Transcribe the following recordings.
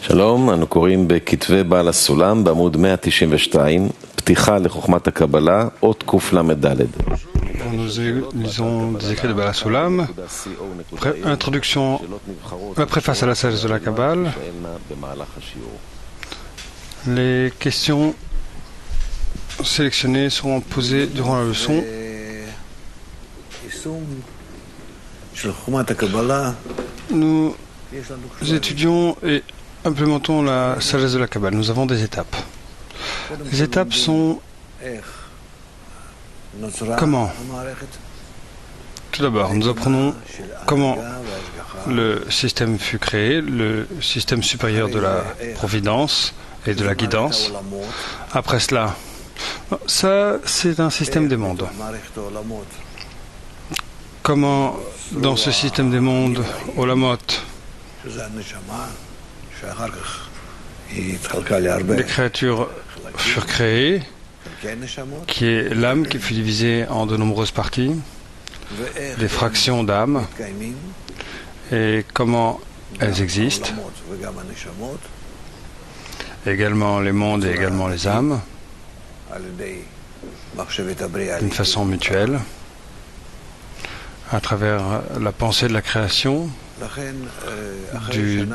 שלום, אנו קוראים בכתבי בעל הסולם בעמוד 192, פתיחה לחוכמת הקבלה, אות קל"ד. Nous lisons des écrits de Baal HaSulam, introduction, la préface à la sagesse de la Kabbale. Les questions sélectionnées seront posées durant la leçon. Nous étudions et implémentons la sagesse de la Kabbale. Nous avons des étapes. Les étapes sont comment? Tout d'abord, nous apprenons comment le système fut créé, le système supérieur de la providence et de la guidance. Après cela, ça c'est un système des mondes. Comment dans ce système des mondes, Olamot, les créatures furent créées, qui est l'âme qui fut divisée en de nombreuses parties, des fractions d'âme, et comment elles existent, également les mondes et également les âmes, d'une façon mutuelle, à travers la pensée de la création, du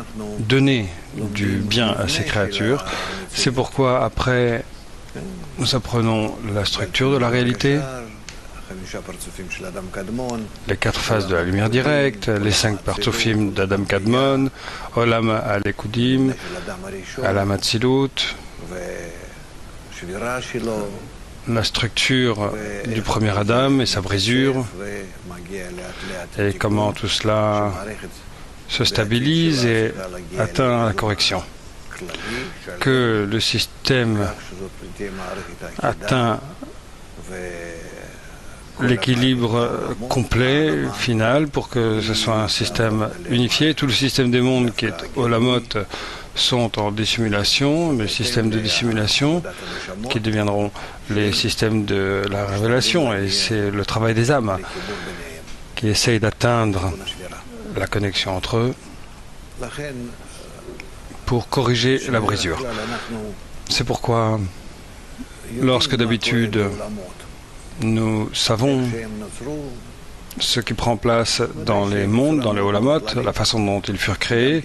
donner du bien à ces créatures. C'est pourquoi après nous apprenons la structure de la réalité, les 4 phases de la lumière directe, les 5 partsofim d'Adam Kadmon, Olam al-Ekudim, Alam Atzilut, la structure du premier Adam et sa brisure, et comment tout cela se stabilise et atteint la correction. Que le système atteint l'équilibre complet, final, pour que ce soit un système unifié. Tout le système des mondes qui est Olamot sont en dissimulation, les systèmes de dissimulation qui deviendront les systèmes de la révélation, et c'est le travail des âmes qui essayent d'atteindre la connexion entre eux pour corriger la brisure. C'est pourquoi, lorsque d'habitude nous savons ce qui prend place dans les mondes, dans les Olamot, la façon dont ils furent créés,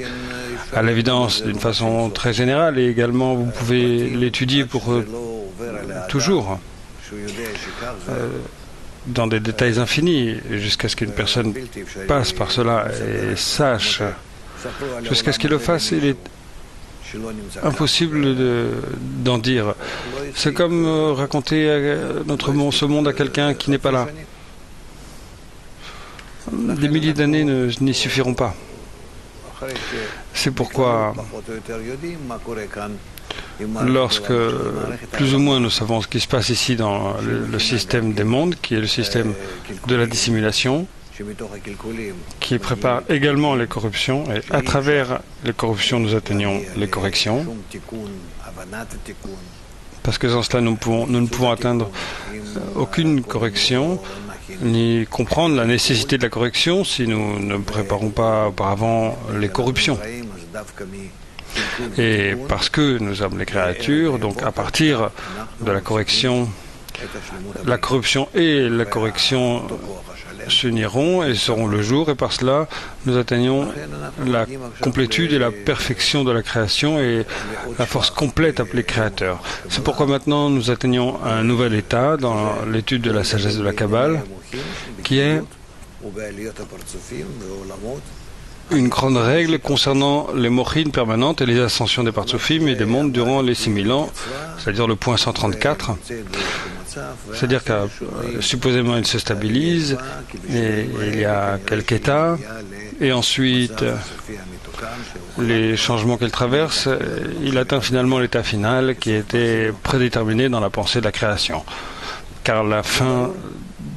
à l'évidence d'une façon très générale, et également vous pouvez l'étudier pour toujours, dans des détails infinis, jusqu'à ce qu'une personne passe par cela et sache, jusqu'à ce qu'il le fasse, il est impossible d'en dire. C'est comme raconter ce monde à quelqu'un qui n'est pas là. Des milliers d'années n'y suffiront pas. C'est pourquoi, lorsque plus ou moins nous savons ce qui se passe ici dans le système des mondes, qui est le système de la dissimulation, qui prépare également les corruptions, et à travers les corruptions nous atteignons les corrections, parce que sans cela nous ne pouvons atteindre aucune correction, ni comprendre la nécessité de la correction si nous ne préparons pas auparavant les corruptions. Et parce que nous sommes les créatures, donc à partir de la correction et la correction s'uniront et seront le jour, et par cela nous atteignons la complétude et la perfection de la création et la force complète appelée créateur. C'est pourquoi maintenant nous atteignons un nouvel état dans l'étude de la sagesse de la Kabbale, qui est une grande règle concernant les mochines permanentes et les ascensions des partsofim et des mondes durant les 6000 ans, c'est-à-dire le point 134. C'est-à-dire que supposément il se stabilise, et il y a quelques états, et ensuite les changements qu'il traverse, il atteint finalement l'état final qui était prédéterminé dans la pensée de la création. Car la fin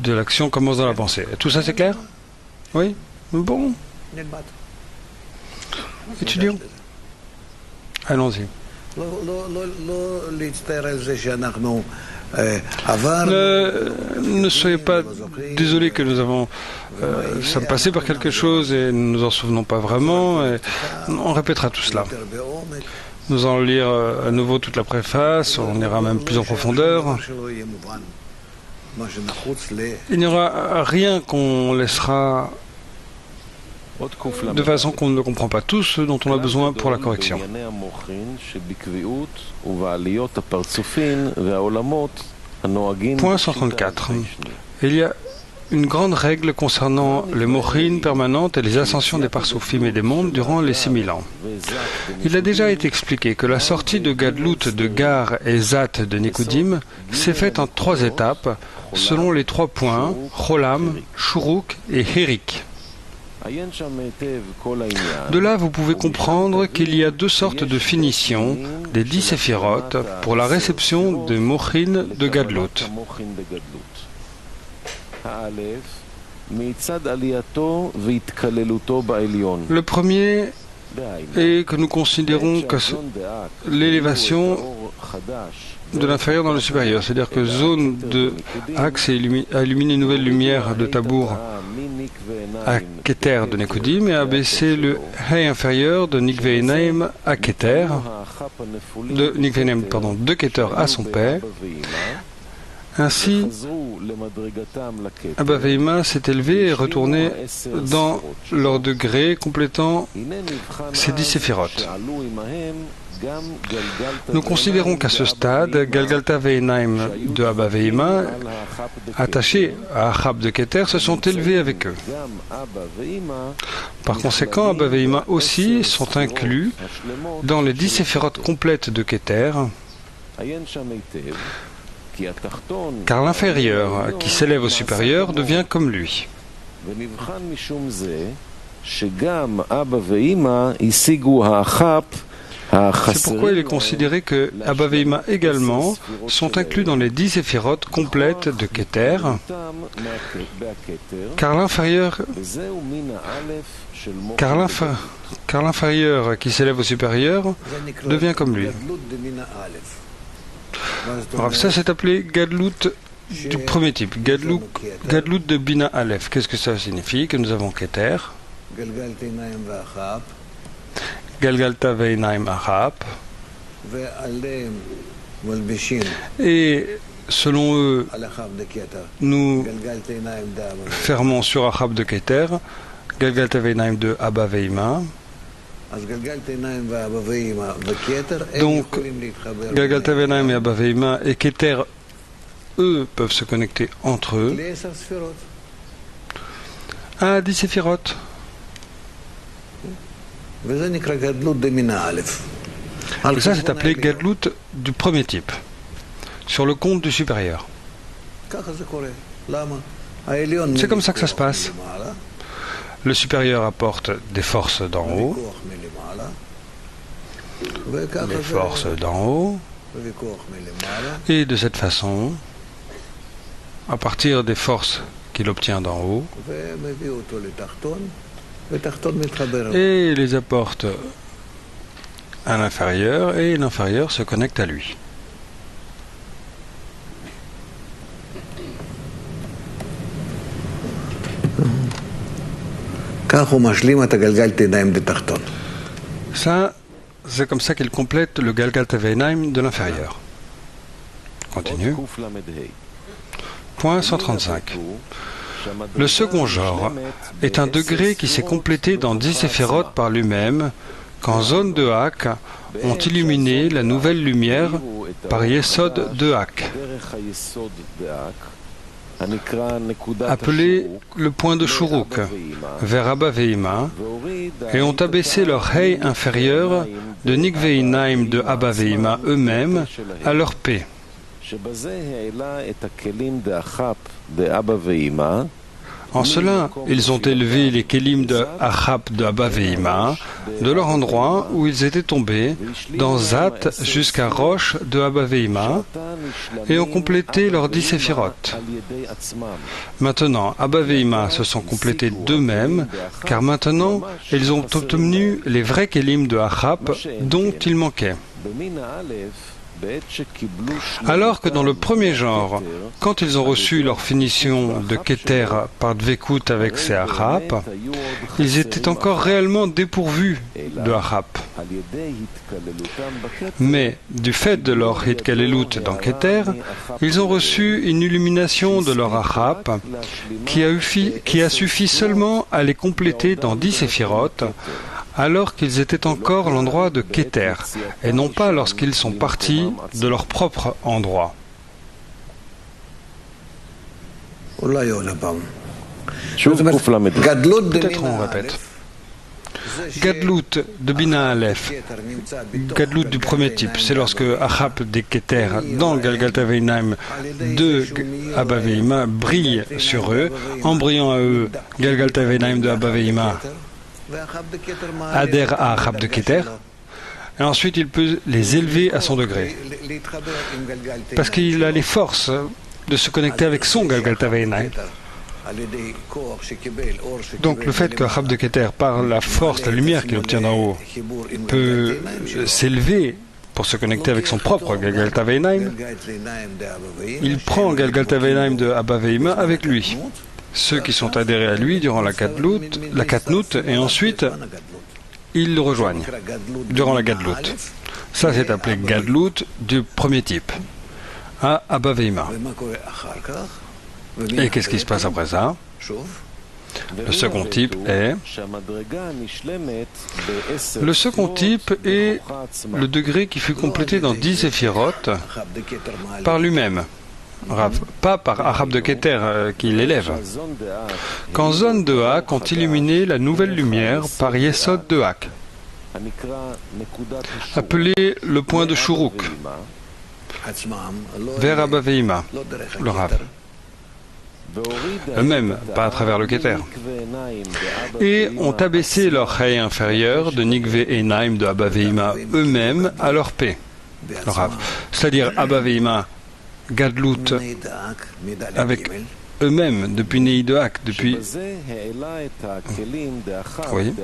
de l'action commence dans la pensée. Tout ça c'est clair? Oui? Bon. Étudions. Allons-y. Ne soyez pas désolés que nous avons sommes passés par quelque chose et nous nous en souvenons pas vraiment. Et on répétera tout cela. Nous allons lire à nouveau toute la préface, on ira même plus en profondeur. Il n'y aura rien qu'on laissera de façon qu'on ne comprend pas tout ce dont on a besoin pour la correction. Point 134. Il y a une grande règle concernant les mochines permanentes et les ascensions des parsoufim et des mondes durant les 6000 ans. Il a déjà été expliqué que la sortie de Gadlut de Gar et Zat de Nikudim s'est faite en 3 étapes selon les 3 points Cholam, Shuruk et Hirik. De là, vous pouvez comprendre qu'il y a 2 sortes de finitions des 10 séphirotes pour la réception des mochines de Gadlut. Le premier est que nous considérons que l'élévation de l'inférieur dans le supérieur, c'est-à-dire que zone de axe a illuminé une nouvelle lumière de Tabour à Keter de Nekudim et a baissé le Hei inférieur de Nikveinaim à Keter, de Keter à son père. Ainsi, Abba Veima s'est élevé et retourné dans leur degré, complétant ces 10 séphirotes. Nous considérons qu'à ce stade, Galgalta Veinaim de Abba Veima, attachés à Achab de Keter, se sont élevés avec eux. Par conséquent, Abba Veima aussi sont inclus dans les 10 séphirotes complètes de Keter, car l'inférieur qui s'élève au supérieur devient comme lui. C'est pourquoi il est considéré que Abba Veima également sont inclus dans les 10 séphirotes complètes de Keter, car l'inférieur qui s'élève au supérieur devient comme lui. Alors ça c'est appelé Gadlut du premier type, Gadlut de Bina Aleph. Qu'est-ce que ça signifie? Que nous avons Keter, Galgalta Veinaim Achab, et selon eux, nous fermons sur Achab de Keter, Galgalta Veinaim de Abba Veima. Donc, Galgalta Veinaim et Abba Veima et Keter, eux, peuvent se connecter entre eux à 10 séphirotes. Et ça, c'est appelé Gadlut du premier type, sur le compte du supérieur. C'est comme ça que ça se passe. Le supérieur apporte des forces d'en haut, les forces d'en haut, et de cette façon, à partir des forces qu'il obtient d'en haut, et les apporte à l'inférieur, et l'inférieur se connecte à lui. Ça, c'est comme ça qu'il complète le Galgalta Veinaim de l'inférieur. Continue. Point 135. Le second genre est un degré qui s'est complété dans 10 séphirotes par lui-même, qu'en zone de Hak ont illuminé la nouvelle lumière par Yesod de Hak, appelé le point de Shuruk, vers Abba Veima, et ont abaissé leur Hei inférieur de Nikveinaim de Abba Veima eux-mêmes à leur P. En cela, ils ont élevé les Kélim de Achab de Abba Veima de leur endroit où ils étaient tombés, dans Zat jusqu'à Roche de Abba Veima, et ont complété leurs 10 séphirotes. Maintenant, Abba Veima se sont complétés d'eux-mêmes, car maintenant, ils ont obtenu les vrais Kélim de Achab dont ils manquaient. Alors que dans le premier genre, quand ils ont reçu leur finition de Keter par Dvekut avec ses Achap, ils étaient encore réellement dépourvus de Achap. Mais du fait de leur Hitkalelut dans Keter, ils ont reçu une illumination de leur Achap qui a suffi seulement à les compléter dans 10 séphirotes, alors qu'ils étaient encore l'endroit de Keter, et non pas lorsqu'ils sont partis de leur propre endroit. Peut-être on répète. Gadlut de Bina Aleph, Gadlut du premier type, c'est lorsque Achap des Keter dans Galgalta Veinaim de Abba Veima brille sur eux, en brillant à eux, Galgalta Veinaim de Abba Veima adhère à Achap de Keter, et ensuite il peut les élever à son degré, parce qu'il a les forces de se connecter avec son Galgalta Veinaim. Donc le fait que Achap de Keter, par la force, la lumière qu'il obtient d'en haut, peut s'élever pour se connecter avec son propre Galgalta Veinaim, il prend Galgalta Veinaim de Abba Veima avec lui. Ceux qui sont adhérés à lui durant la Katnout, et ensuite ils le rejoignent durant la Gadlut. Ça c'est appelé Gadlut du premier type, à Abba Veima. Et qu'est-ce qui se passe après ça? Le second type est le degré qui fut complété dans 10 séphirotes par lui-même, pas par Achap de Keter qui l'élève. Quand Zon de Hak ont illuminé la nouvelle lumière par Yesod de Hak, appelé le point de Shuruk, vers Abba Veima, le Rav. Eux-mêmes, pas à travers le Keter, et ont abaissé leur Chai inférieur de Nikve Enaim de Abba Veima eux-mêmes à leur paix, le Rav. C'est-à-dire Abba Veima Gadlut avec eux-mêmes depuis Nei de Hak, depuis... Oui.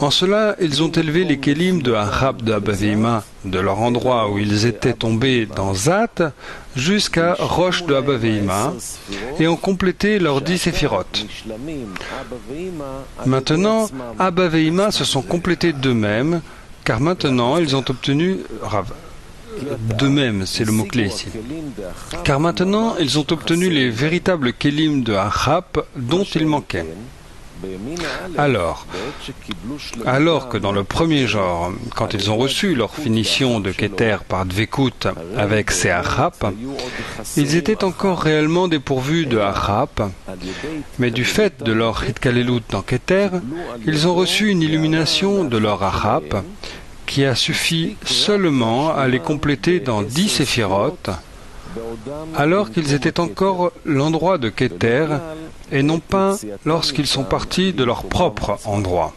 En cela, ils ont élevé les Kélim de Achap de Abba Veima de leur endroit où ils étaient tombés dans Zat jusqu'à Roche de Abba Veima et ont complété leurs 10 séphirotes. Maintenant, Abba Veima se sont complétés d'eux-mêmes, car maintenant ils ont obtenu... D'eux-mêmes, c'est le mot-clé ici. Car maintenant, ils ont obtenu les véritables Kélim de Achap dont ils manquaient. Alors que dans le premier genre, quand ils ont reçu leur finition de Keter par Dvekut avec ses Achap, ils étaient encore réellement dépourvus de Achap, mais du fait de leur Hitkalelut dans Keter, ils ont reçu une illumination de leur Achap qui a suffi seulement à les compléter dans 10 séphirotes, alors qu'ils étaient encore l'endroit de Keter et non pas lorsqu'ils sont partis de leur propre endroit.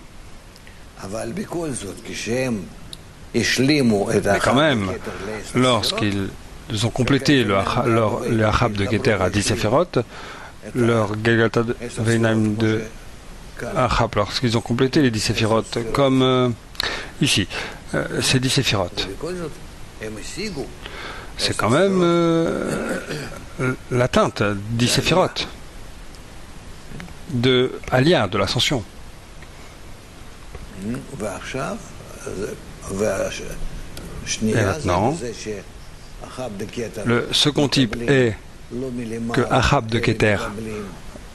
Mais quand même, lorsqu'ils ont complété le Achap de Keter à 10 séphirotes, leur Galgalta Veinaim de Achap, lorsqu'ils ont complété les 10 séphirotes, comme ici, c'est 10 séphirotes. C'est quand même l'atteinte 10 séphirotes de Aliyah, de l'ascension. Et maintenant, le second type est que Achap de Keter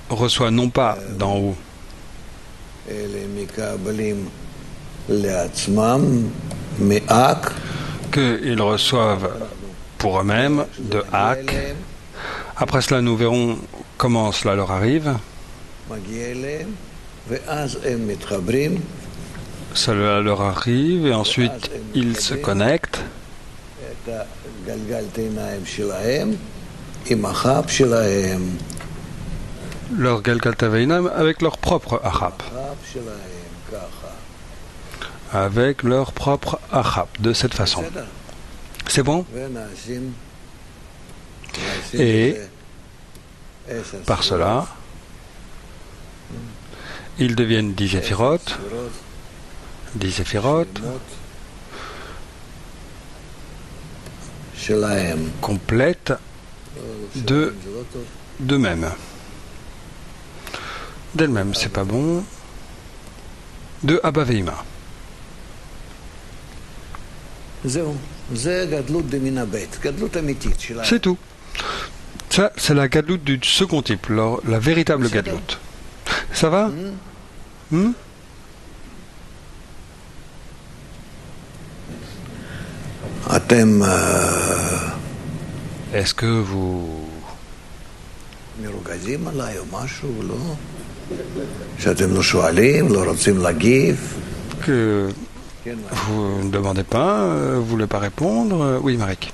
reçoit non pas d'en haut, qu'ils reçoivent pour eux-mêmes de Hak. Après cela, nous verrons comment cela leur arrive. Cela leur arrive et ensuite ils se connectent leur Galgalta Veinaim avec leur propre Achap. Avec leur propre Achap, de cette façon. C'est bon? Et par cela, ils deviennent 10 séphirotes, 10 séphirotes, complète d'eux-mêmes. D'elles-mêmes, c'est pas bon. De Abba Veima. C'est tout. Ça, c'est la gadlout du second type, la véritable gadlout. Ça va? Est-ce que vous... que vous ne demandez pas, vous ne voulez pas répondre? Oui, Marek.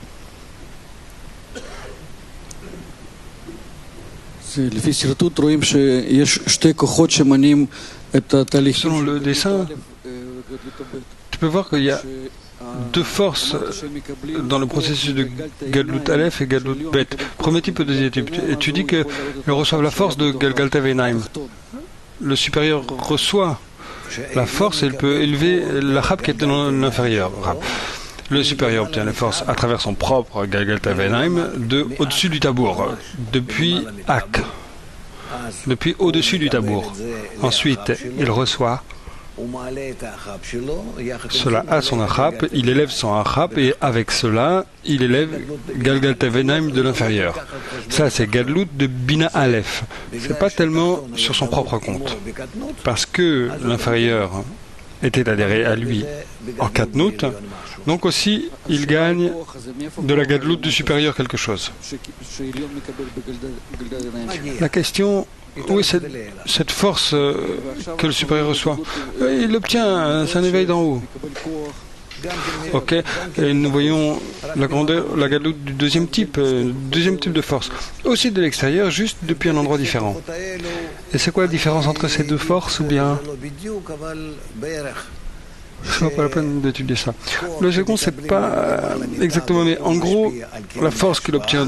Selon le dessin, tu peux voir qu'il y a deux forces dans le processus de Gadlut Aleph et Gadlut Bet. Premier type et deuxième type. Et tu dis qu'ils reçoivent la force de Galgalta Veinaim. Le supérieur reçoit la force et il peut élever la Rab qui est dans l'inférieur. Le supérieur obtient la force à travers son propre Galgalta Veinaim au-dessus du tabour, depuis Ak, depuis au-dessus du tabour. Ensuite, il reçoit cela à son achap, il élève son achap et avec cela, il élève Galgalta Veinaim de l'inférieur. Ça, c'est Gadlut de Bina Aleph. C'est pas tellement sur son propre compte. Parce que l'inférieur était adhéré à lui en Katnout, donc aussi, il gagne de la Gadlut du supérieur quelque chose. La question... où est cette force que le supérieur reçoit? Il l'obtient, c'est un éveil d'en haut. Ok, et nous voyons la grandeur, la gadlout du deuxième type de force. Aussi de l'extérieur, juste depuis un endroit différent. Et c'est quoi la différence entre ces deux forces ou bien... Ce n'est pas la peine d'étudier ça. Le second, c'est pas exactement, mais en gros, la force qu'il obtient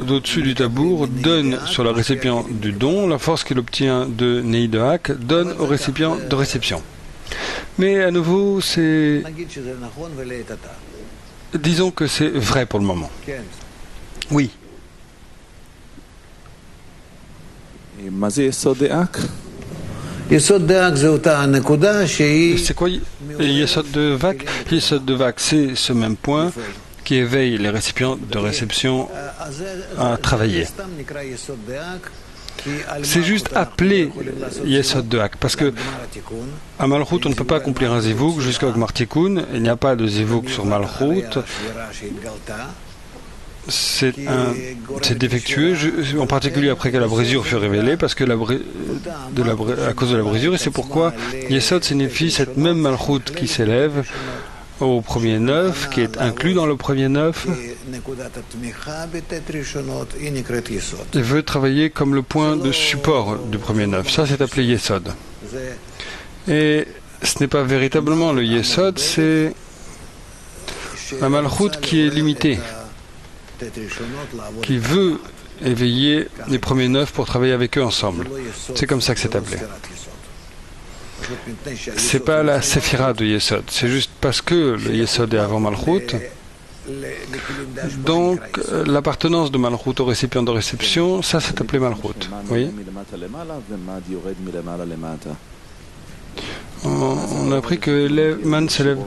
d'au-dessus du tabour donne sur le récipient du don, la force qu'il obtient de Nei de Hak donne au récipient de réception. Mais à nouveau, c'est... disons que c'est vrai pour le moment. Oui. C'est quoi Yesod de Vak? Yesod de Vak, c'est ce même point qui éveille les récipients de réception à travailler. C'est juste appelé Yesod de Hak, parce que à Malchut, on ne peut pas accomplir un Zivouk jusqu'à Gmartikun. Il n'y a pas de Zivouk sur Malchut. C'est défectueux, en particulier après que la brisure fut révélée, parce que à cause de la brisure, et c'est pourquoi Yesod signifie cette même Malchut qui s'élève au premier neuf, qui est inclus dans le premier neuf, et veut travailler comme le point de support du premier neuf. Ça, c'est appelé Yesod. Et ce n'est pas véritablement le Yesod, c'est la Malchut qui est limitée, qui veut éveiller les premiers neufs pour travailler avec eux ensemble. C'est comme ça que c'est appelé. C'est pas la Séphira de Yesod, c'est juste parce que le Yesod est avant Malchut. Donc, l'appartenance de Malchut au récipient de réception, ça c'est appelé Malchut. Oui. On a appris que le man s'élève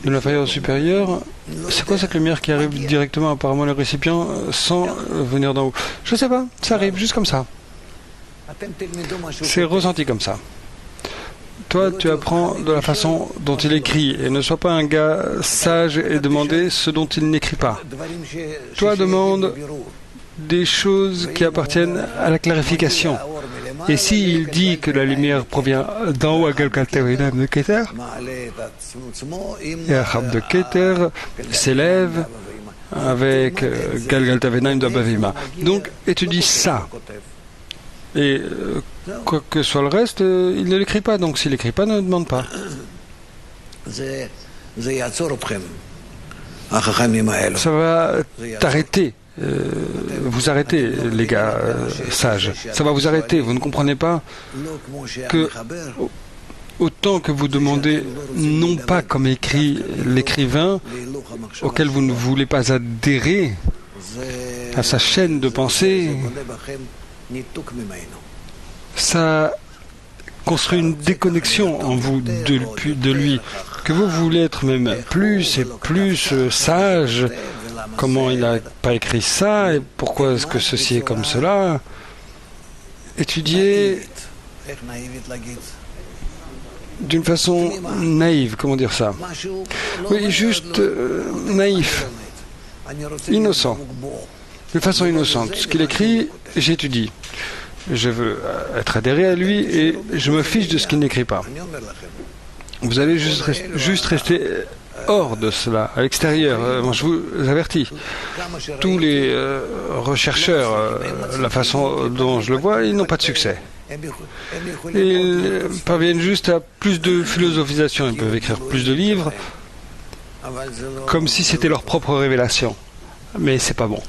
de l'inférieur au supérieur. C'est quoi cette lumière qui arrive directement apparemment le récipient sans venir d'en haut? Je sais pas, ça arrive juste comme ça. C'est ressenti comme ça. Toi, tu apprends de la façon dont il écrit et ne sois pas un gars sage et demander ce dont il n'écrit pas. Toi, demande des choses qui appartiennent à la clarification. Et s'il dit que la lumière provient d'en haut à Galgalta Veinaim de Keter, et Achab de Keter s'élève avec Galgalta Veinaim de Abba Veima. Donc, étudie ça. Et quoi que soit le reste, il ne l'écrit pas. Donc s'il n'écrit pas, ne demande pas. Ça va t'arrêter. Vous arrêtez, les gars sages. Ça va vous arrêter. Vous ne comprenez pas que autant que vous demandez, non pas comme écrit l'écrivain, auquel vous ne voulez pas adhérer, à sa chaîne de pensée, ça construit une déconnexion en vous de lui, que vous voulez être même plus et plus sage. Comment il n'a pas écrit ça et pourquoi est-ce que ceci est comme cela? Étudier d'une façon naïve, comment dire ça? Oui, juste naïf, innocent, de façon innocente. Ce qu'il écrit, j'étudie. Je veux être adhéré à lui et je me fiche de ce qu'il n'écrit pas. Vous allez juste rester hors de cela, à l'extérieur. Moi, je vous avertis. Tous les rechercheurs, la façon dont je le vois, ils n'ont pas de succès. Ils parviennent juste à plus de philosophisation. Ils peuvent écrire plus de livres, comme si c'était leur propre révélation. Mais c'est pas bon.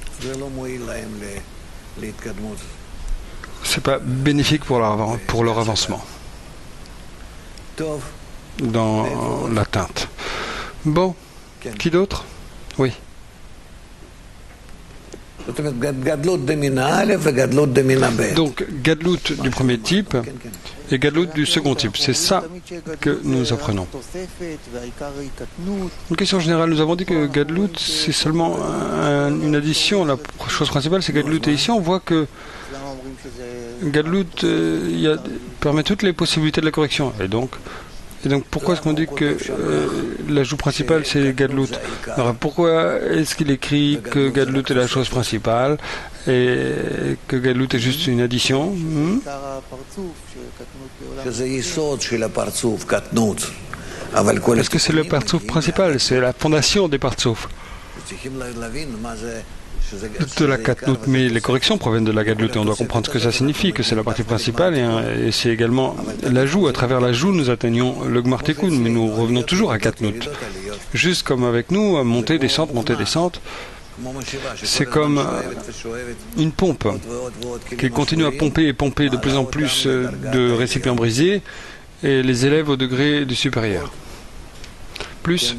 C'est pas bénéfique pour leur avancement dans l'atteinte. Bon, qui d'autre? Oui. Donc, Gadlut du premier type et Gadlut du second type, c'est ça que nous apprenons. Une question générale, nous avons dit que Gadlut, c'est seulement une addition. La chose principale, c'est Gadlut. Et ici, on voit que Gadlut permet toutes les possibilités de la correction. Et donc pourquoi est-ce qu'on dit que l'ajout principal, c'est Gadlut? Alors, pourquoi est-ce qu'il écrit que Gadlut est la chose principale et que Gadlut est juste une addition? Est-ce que c'est le partsouf principal? C'est la fondation des partsouf de la Katnout, mais les corrections proviennent de la Gadlut et on doit comprendre ce que ça signifie, que c'est la partie principale et c'est également l'ajout. À travers l'ajout, nous atteignons le Gmar Tikkun, mais nous revenons toujours à Katnout. Juste comme avec nous, monter, descente, c'est comme une pompe qui continue à pomper et pomper de plus en plus de récipients brisés et les élève au degré du supérieur. Plus?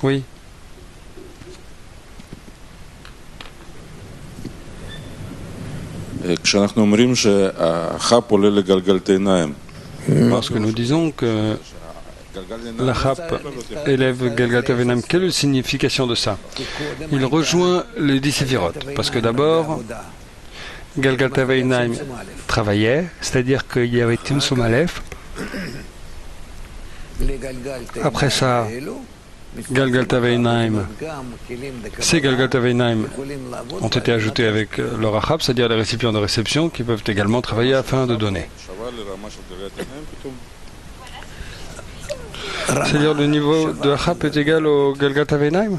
Oui. Lorsque nous disons que la Chap élève Galgalta Veinaim, quelle est la signification de ça? Il rejoint les 10 séphirotes, parce que d'abord, Galgalta Veinaim travaillait, c'est-à-dire qu'il y avait Timsum Aleph. Après ça, Galgalta Veinaim, ces Galgalta Veinaim ont été ajoutés avec le Rachab, c'est-à-dire les récipients de réception qui peuvent également travailler afin de donner. C'est-à-dire le niveau de Rachab est égal au Galgalta Veinaim?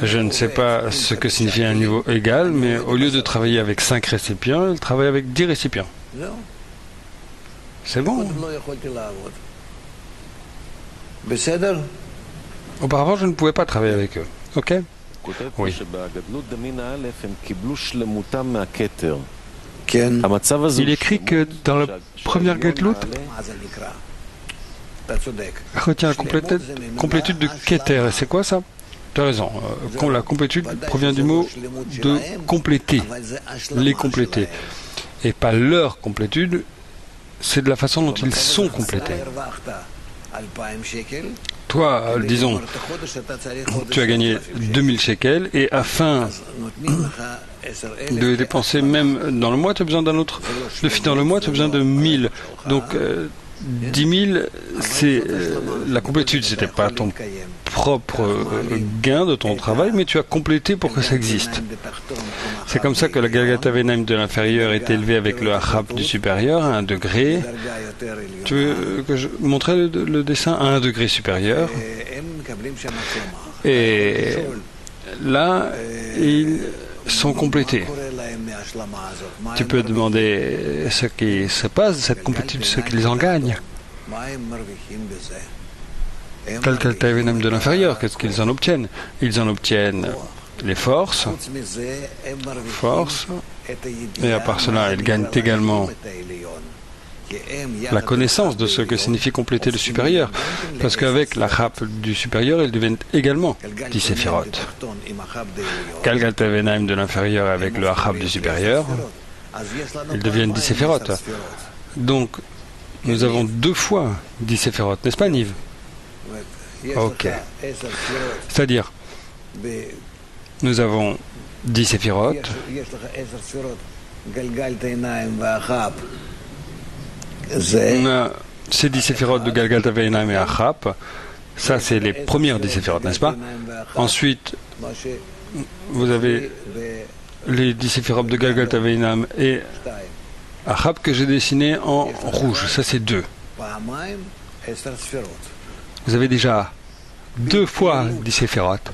Je ne sais pas ce que signifie un niveau égal, mais au lieu de travailler avec 5 récipients, il travaille avec 10 récipients. C'est bon. Auparavant, je ne pouvais pas travailler avec eux. Ok? Oui. Il écrit que dans la première Gadlut, retient la complétude de Keter. Et c'est quoi ça? Tu as raison. La complétude provient du mot de compléter, les compléter. Et pas leur complétude, c'est de la façon dont ils sont complétés. Toi, disons, tu as gagné 2000 shekels et afin de dépenser même dans le mois, tu as besoin d'un autre. Dans le mois, tu as besoin de 1000. Donc, 10 000, c'est la complétude. Ce n'était pas ton propre gain de ton travail, mais tu as complété pour que ça existe. C'est comme ça que la Galgalta Veinaim de l'inférieur est élevée avec le Achab du supérieur à 1 degré. Tu veux que je montre le dessin à 1 degré supérieur? Et là, ils sont complétés. Tu peux demander ce qui se passe de cette complétude, ce qu'ils en gagnent. Galgalta Veinaim de l'inférieur, qu'est-ce qu'ils en obtiennent? Ils en obtiennent les forces, et à part cela, ils gagnent également la connaissance de ce que signifie compléter le supérieur. Parce qu'avec la chape du supérieur, ils deviennent également 10 séphirotes. Galgalta Venaim de l'inférieur avec le achab du supérieur, ils deviennent 10 séphirotes. Donc, nous avons 2 fois 10 séphirotes, n'est-ce pas, Niv? Ok. C'est-à-dire, nous avons 10 séphirotes. On a ces 10 séphirotes de Galgalta Veinaim et Achap. Ça, c'est les premières 10 séphirotes, n'est-ce pas? Ensuite, vous avez les 10 séphirotes de Galgalta Veinaim et Achap que j'ai dessiné en rouge. Ça, c'est 2. Vous avez déjà 2 fois 10 séphirotes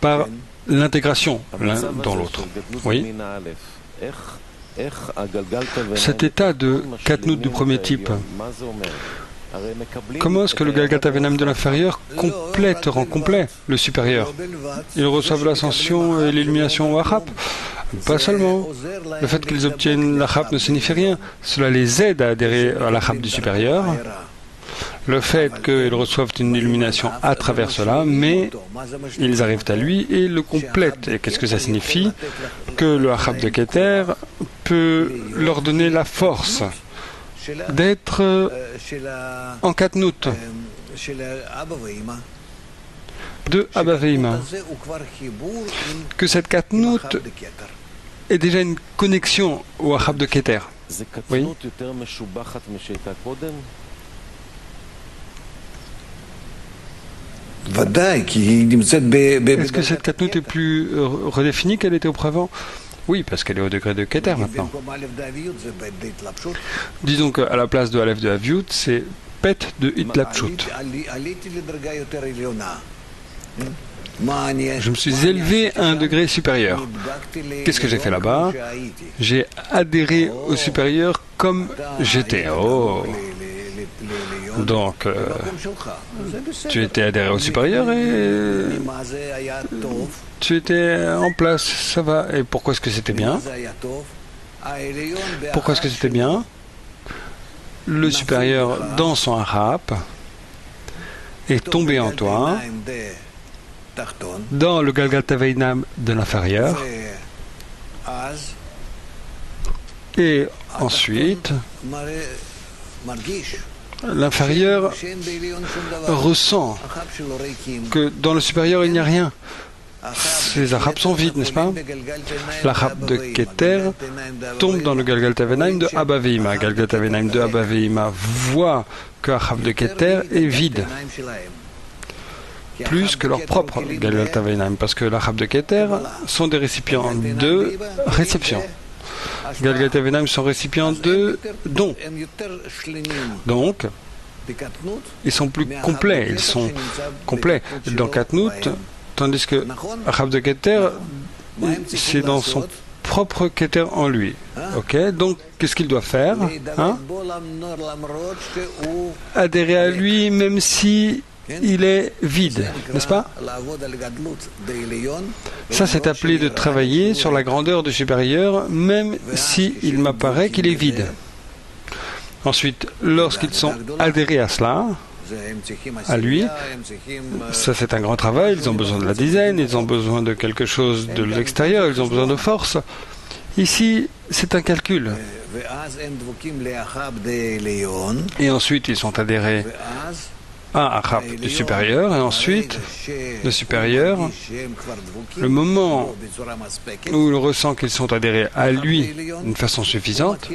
par l'intégration l'un dans l'autre. Oui. Cet état de Katnout du premier type, comment est-ce que le Galgalta Veinaim de l'inférieur rend complet le supérieur? Ils reçoivent l'ascension et l'illumination au Achap? Pas seulement. Le fait qu'ils obtiennent l'Achap ne signifie rien. Cela les aide à adhérer à l'Achap du supérieur. Le fait qu'ils reçoivent une illumination à travers cela, mais ils arrivent à lui et le complètent. Et qu'est-ce que ça signifie? Que le Achab de Keter peut leur donner la force d'être en Katnout de Abba Veima. Que cette Katnout est déjà une connexion au Achab de Keter. Oui. Est-ce que cette Katnout est plus redéfinie qu'elle était auparavant? Oui, parce qu'elle est au degré de Keter maintenant. Disons qu'à la place de Aleph de Aviut, c'est Pet de Hitlapshut. Je me suis élevé à un degré supérieur. Qu'est-ce que j'ai fait là-bas? J'ai adhéré au supérieur comme j'étais. Oh. Donc, tu étais adhéré au supérieur et tu étais en place, ça va. Et pourquoi est-ce que c'était bien? Pourquoi est-ce que c'était bien? Le supérieur, dans son harap, est tombé en toi, dans le Galgalta Veinaim de l'inférieur, et ensuite, l'inférieur ressent que dans le supérieur il n'y a rien. Ces Achab sont vides, n'est-ce pas? L'Achab de Keter tombe dans le Galgalta Veinaim de Abba Veima. Galgalta Veinaim de Abba Veima voit que l'Achab de Keter est vide, plus que leur propre Galgalta Veinaim, parce que l'Achab de Keter sont des récipients de réception. Galgalta Veinaim sont récipients de dons. Donc, ils sont plus complets. Ils sont complets dans Katnout, tandis que Achab de Keter, c'est dans son propre Keter en lui. Ok, donc qu'est-ce qu'il doit faire? Adhérer à lui, même si il est vide, n'est-ce pas? Ça, c'est appelé de travailler sur la grandeur du supérieur, même s'il m'apparaît qu'il est vide. Ensuite, lorsqu'ils sont adhérés à cela, à lui, ça c'est un grand travail, ils ont besoin de la dizaine, ils ont besoin de quelque chose de l'extérieur, ils ont besoin de force. Ici, c'est un calcul. Et ensuite, ils sont adhérés à Achab du supérieur, et ensuite, le supérieur, le moment où il ressent qu'ils sont adhérés à lui d'une façon suffisante,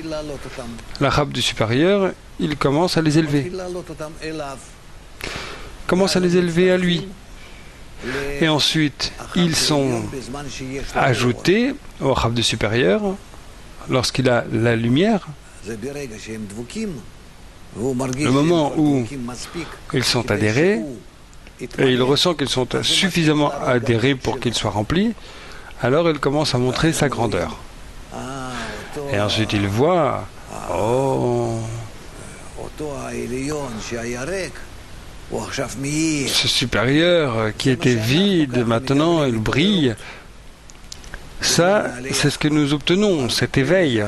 l'Achab du supérieur, il commence à les élever. Commence à les élever à lui. Et ensuite, ils sont ajoutés au Achab du supérieur lorsqu'il a la lumière. Le moment où ils sont adhérés, et il ressent qu'ils sont suffisamment adhérés pour qu'ils soient remplis, alors il commence à montrer sa grandeur. Et ensuite il voit, oh, ce supérieur qui était vide, maintenant il brille. ça, c'est ce que nous obtenons, cet éveil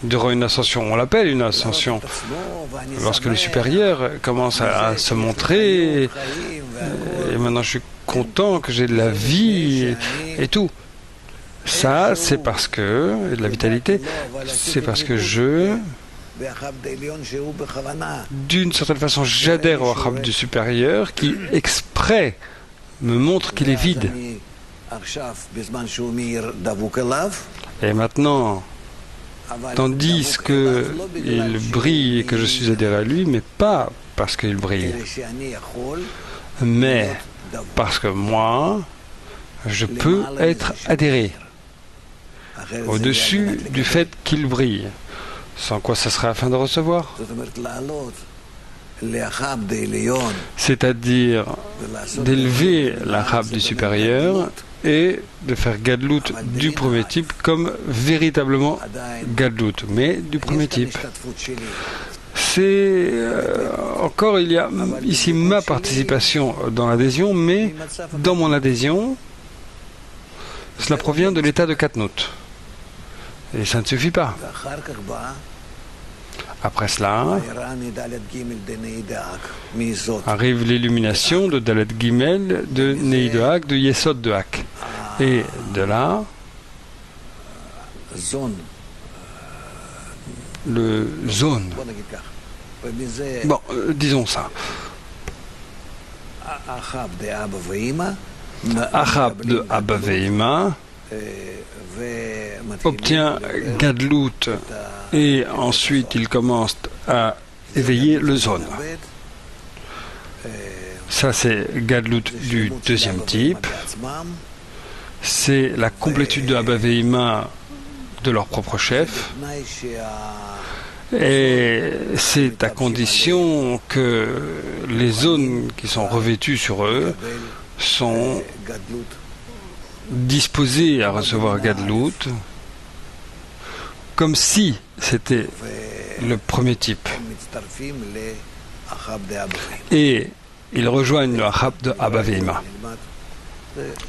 durant une ascension. On l'appelle une ascension. Lorsque le supérieur commence à se montrer, et maintenant je suis content que j'ai de la vie et tout. Ça, c'est parce que, et de la vitalité, c'est parce que d'une certaine façon, j'adhère au Achab du supérieur qui, exprès, me montre qu'il est vide. Et maintenant, tandis qu'il brille et que je suis adhéré à lui, mais pas parce qu'il brille, mais parce que moi, je peux être adhéré au-dessus du fait qu'il brille. Sans quoi ça serait afin de recevoir. C'est-à-dire d'élever l'Achab du supérieur et de faire Gadlut du premier type comme véritablement Gadlut, mais du premier type. C'est encore, il y a ici ma participation dans l'adhésion, mais dans mon adhésion, cela provient de l'état de Katnout. Et ça ne suffit pas. Après cela, arrive l'illumination de Dalet Gimel, de Nei de Hak, de Yesod de Hak. Et de là, le zone. Bon, disons ça. Achab de Abba Veima obtient Gadlut et ensuite il commence à éveiller le zone. Ça c'est Gadlut du deuxième type. C'est la complétude de Abba Veima de leur propre chef. Et c'est à condition que les zones qui sont revêtues sur eux sont disposés à recevoir Gadlut comme si c'était le premier type. Et ils rejoignent le Achab de Abba Veima.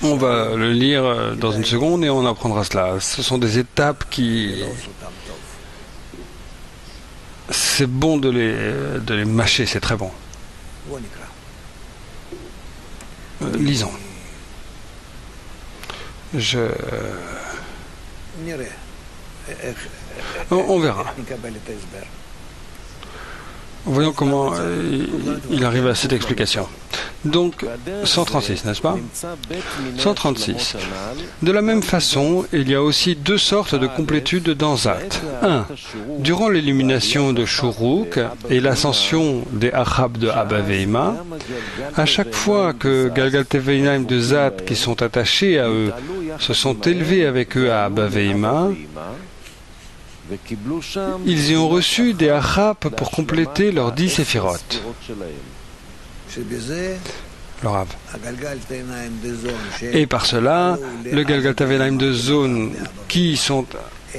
On va le lire dans une seconde et on apprendra cela. Ce sont des étapes qui... C'est bon de les mâcher, c'est très bon. Lisons. On verra. Voyons comment il arrive à cette explication. Donc, 136, n'est-ce pas? 136. De la même façon, il y a aussi deux sortes de complétude dans Zat. 1. Durant l'illumination de Shuruk et l'ascension des Achab de Abba Veima, à chaque fois que Galgalte Veinaim de Zat qui sont attachés à eux se sont élevés avec eux à Abba Veima, ils y ont reçu des Achab pour compléter leurs 10 séphirotes. Le Rav. Et par cela, le Galgalta Veinaim de Zone qui sont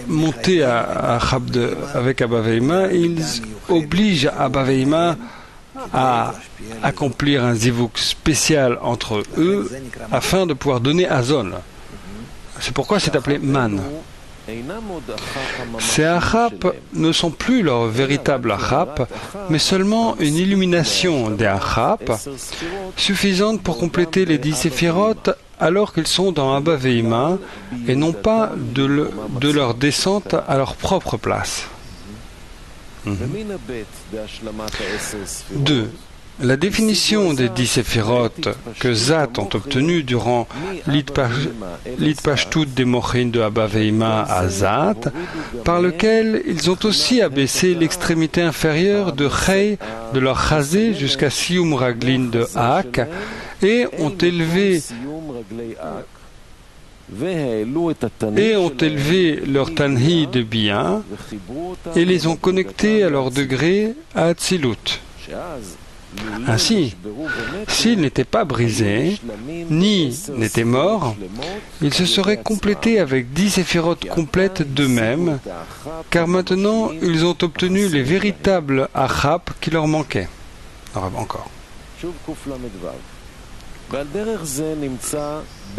montés à Achab avec Abba Veima, ils obligent Abba Veima à accomplir un zivuk spécial entre eux afin de pouvoir donner à Zone. C'est pourquoi c'est appelé Man. Ces Achab ne sont plus leur véritable Achab, mais seulement une illumination des Achab, suffisante pour compléter les 10 séphirotes alors qu'ils sont dans Abba Veima, et non pas de leur descente à leur propre place. 2. La définition des 10 séphirotes que Zat ont obtenues durant l'Itpashtut des Mochin de Abba Veima à Zat, par lequel ils ont aussi abaissé l'extrémité inférieure de Chei de leur chazé jusqu'à Sium Raglin de Hak et ont élevé leur Tanhi de bien et les ont connectés à leur degré à Atzilut. Ainsi, s'ils n'étaient pas brisés, ni n'étaient morts, ils se seraient complétés avec 10 séphirotes complètes d'eux-mêmes, car maintenant ils ont obtenu les véritables achab qui leur manquaient. Alors, encore.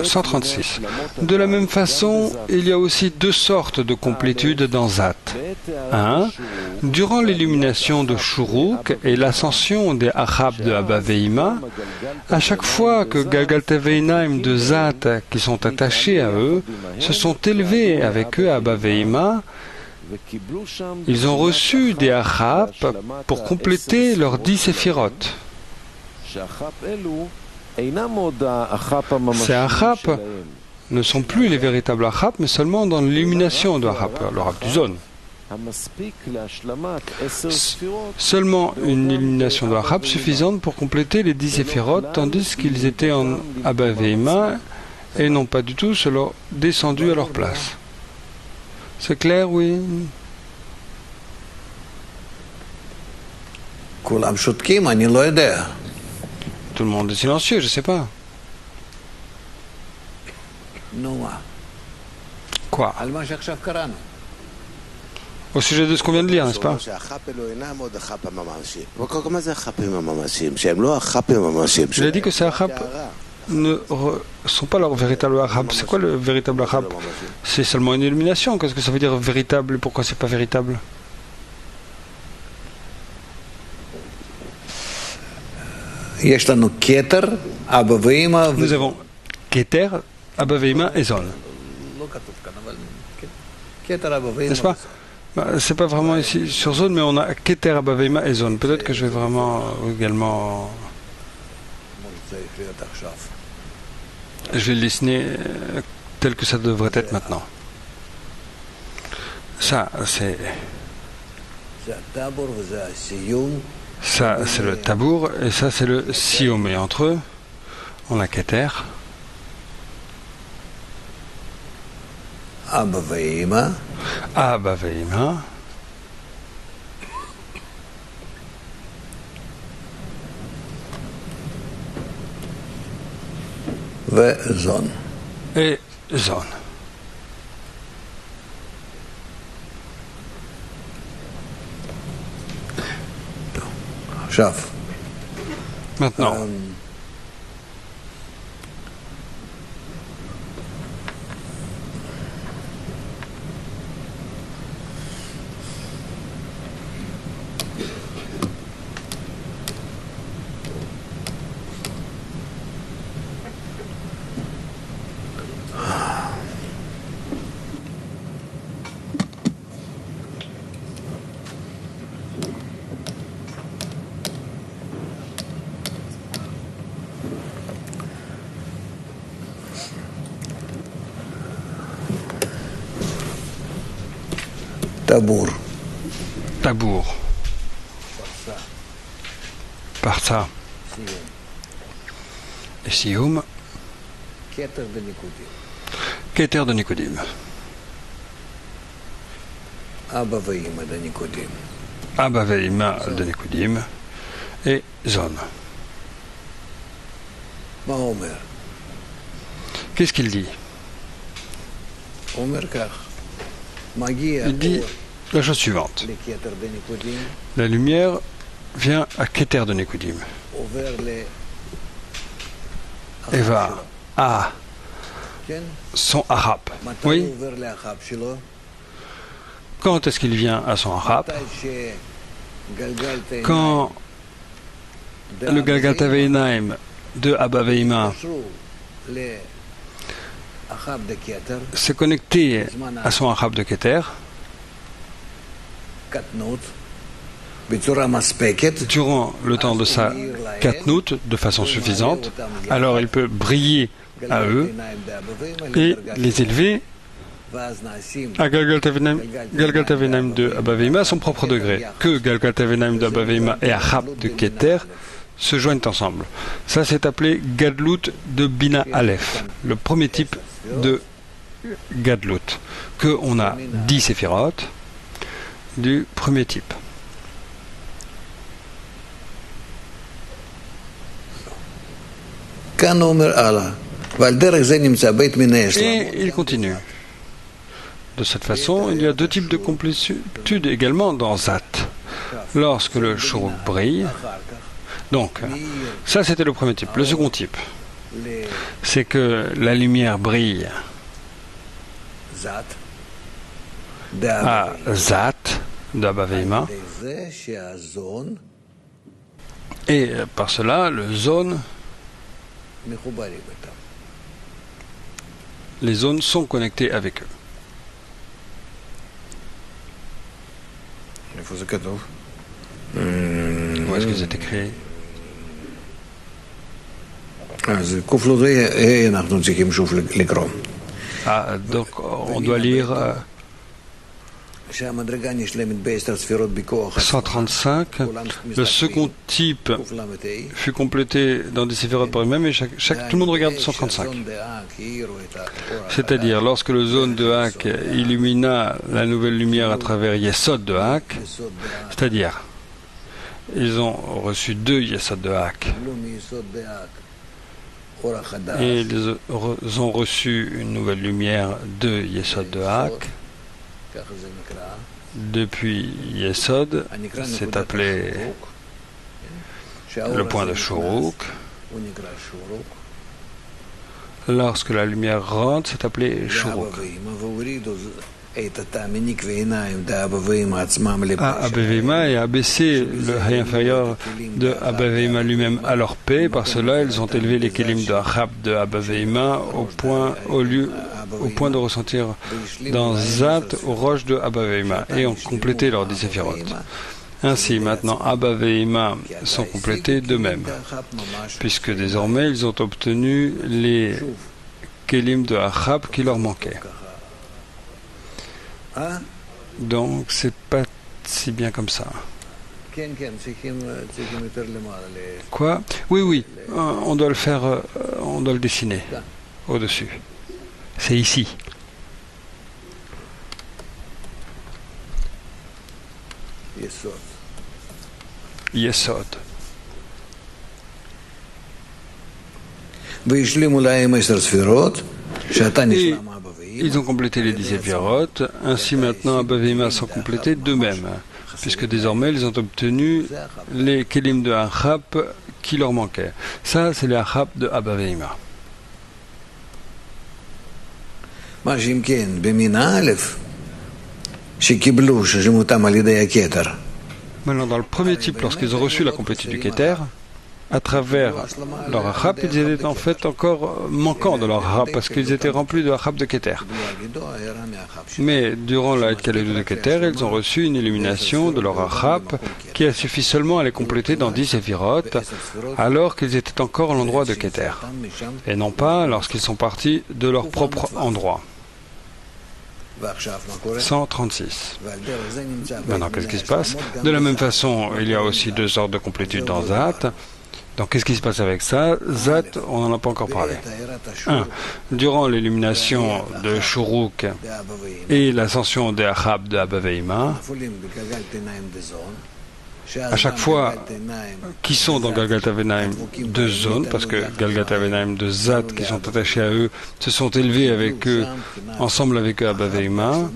136. De la même façon, il y a aussi deux sortes de complétude dans Zat. 1. Durant l'illumination de Shuruk et l'ascension des Achab de Abba Veima, à chaque fois que Galgalta Veinaim de Zat qui sont attachés à eux se sont élevés avec eux à Abba Veima, ils ont reçu des Achab pour compléter leurs 10 séphirotes. Ces Achab ne sont plus les véritables Achab, mais seulement dans l'illumination de Achab, le Rab du Zone. Seulement une illumination de Achab suffisante pour compléter les 10 séphirotes, tandis qu'ils étaient en Abba Veima et n'ont pas du tout descendu à leur place. C'est clair, oui? Tout le monde est silencieux, je ne sais pas. Quoi? Au sujet de ce qu'on vient de lire, n'est-ce pas? Je l'ai dit que ces Achab ne sont pas leurs véritables Achab. C'est quoi le véritable Achab? C'est seulement une illumination. Qu'est-ce que ça veut dire véritable et pourquoi c'est pas véritable? Nous avons Keter, Abba Veima et Zon. N'est-ce pas? C'est pas vraiment ici sur Zone, mais on a Keter, Abba Veima et Zon. Peut-être que je vais vraiment également... Je vais le dessiner tel que ça devrait être maintenant. Ça, c'est... Ça, c'est le tabour, et ça, c'est le siom. Et entre eux, on a Keter. Abba Veima. Abba Veima. Zon. Et Zon. Maintenant, Tabour. Parsa. Et Sioum. Keter de Nicodim. Abba Veima de Nicodim. Abba Veima de Nicodim. Et Zon. Qu'est-ce qu'il dit? Il dit la chose suivante. La lumière vient à Keter de Nicodim et va à son Achab. Oui. Quand est-ce qu'il vient à son Achab? Quand le Galgalta Veinaim de Abba Veima s'est connecté à son Achab de Keter durant le temps de sa katnout de façon suffisante, alors il peut briller à eux et les élever à Galgalta Veinaim de Abba Veima à son propre degré. Que Galgalta Veinaim de Abba Veima et Achab de Keter se joignent ensemble. Ça, c'est appelé Gadlut de Bina Aleph, le premier type de Gadlut, que on a 10 séphirotes du premier type. Et il continue. De cette façon, il y a deux types de complétude également dans Zat. Lorsque le Shuruk brille, donc, ça c'était le premier type. Le second type, c'est que la lumière brille Zat, à Zat de Abba Veima, זה שהזון et par cela, le zone, מחוברים איתם. les zones sont connectées avec eux. איפה זה כתוב? Où est-ce que c'est écrit? אז ק"ל אנחנו צריכים שוב לקרוא. Ah, donc on doit lire שהמדרגה נשלמת בעשר ספירות בכוח 135. Le second type קל"ה, fut complété dans des séphirotes par eux-mêmes et tout le monde regarde 135. שהזון דאה כאילו את האור C'est-à-dire, lorsque le zone de Hak illumina la nouvelle lumière à travers Yesod de Hak, יסוד דאה, c'est-à-dire, ils ont reçu 2 Yesod de Hak קיבלו מיסוד דאה אור החדש, et ils ont reçu une nouvelle lumière de Yesod de Hak. ככה זה נקרא, Depuis Yesod, הנקרא c'est נקודת appelé השורוק, שהאור le point הזה de נכנס, Shuruk. הוא נקרא שורוק, Lorsque la lumière rentre, c'est appelé לאבא Shuruk. ואמא, והורידו את התעמניק ועיניים דאבא ואמא עצמם À Abba Veima et a baissé le Hay inférieur de Abba Veima lui-même à leur paix. Par cela, ils ont élevé les Kélim de Achab de Abba Veima au point de ressentir dans Zat aux roches de Abba Veima et ont complété leurs 10 séphirotes. Ainsi, maintenant, Abba Veima sont complétés d'eux-mêmes, puisque désormais, ils ont obtenu les Kélim de Achab qui leur manquaient. Donc, c'est pas si bien comme ça. כן, כן, צריכים יותר למעלה. Quoi? Oui, oui, on doit le faire, on doit le dessiner au-dessus. C'est ici. יסוד. Yesod. והשלימו להם 10 ספירות, שאתה Et נשלם אבא ואמא. ils ont complété les 10 séphirotes. Ainsi maintenant, Abba Veima sont complétés d'eux-mêmes, puisque désormais ils ont obtenu les Kélim de Achab qui leur manquaient. Ça, c'est les Achab de Abba Veima. מה שאם כן, במין א', שקיבלו ששימותם על ידי הכתר, Maintenant, dans le premier type, lorsqu'ils ont reçu la complétude du Keter, à travers leur Achab, ils étaient en fait encore manquants de leur Achab, parce qu'ils étaient remplis de Achab de Keter. Mais durant la Kalédou de Keter, ils ont reçu une illumination de leur Achab qui a suffi seulement à les compléter dans 10 séphirotes, alors qu'ils étaient encore à l'endroit de Keter, et non pas lorsqu'ils sont partis de leur propre endroit. 136. Maintenant, qu'est-ce qui se passe? De la même façon, il y a aussi 2 sortes de complétude dans Zat. Donc, qu'est-ce qui se passe avec ça? Zat, on n'en a pas encore parlé. 1. Durant l'illumination de Shuruk et l'ascension des Achab de Abba Veima, à chaque fois qui sont dans Galgat Avenaim 2 zones, parce que Galgat Avenaim de Zat qui sont attachés à eux se sont élevés avec eux, ensemble avec eux à Abba Veima,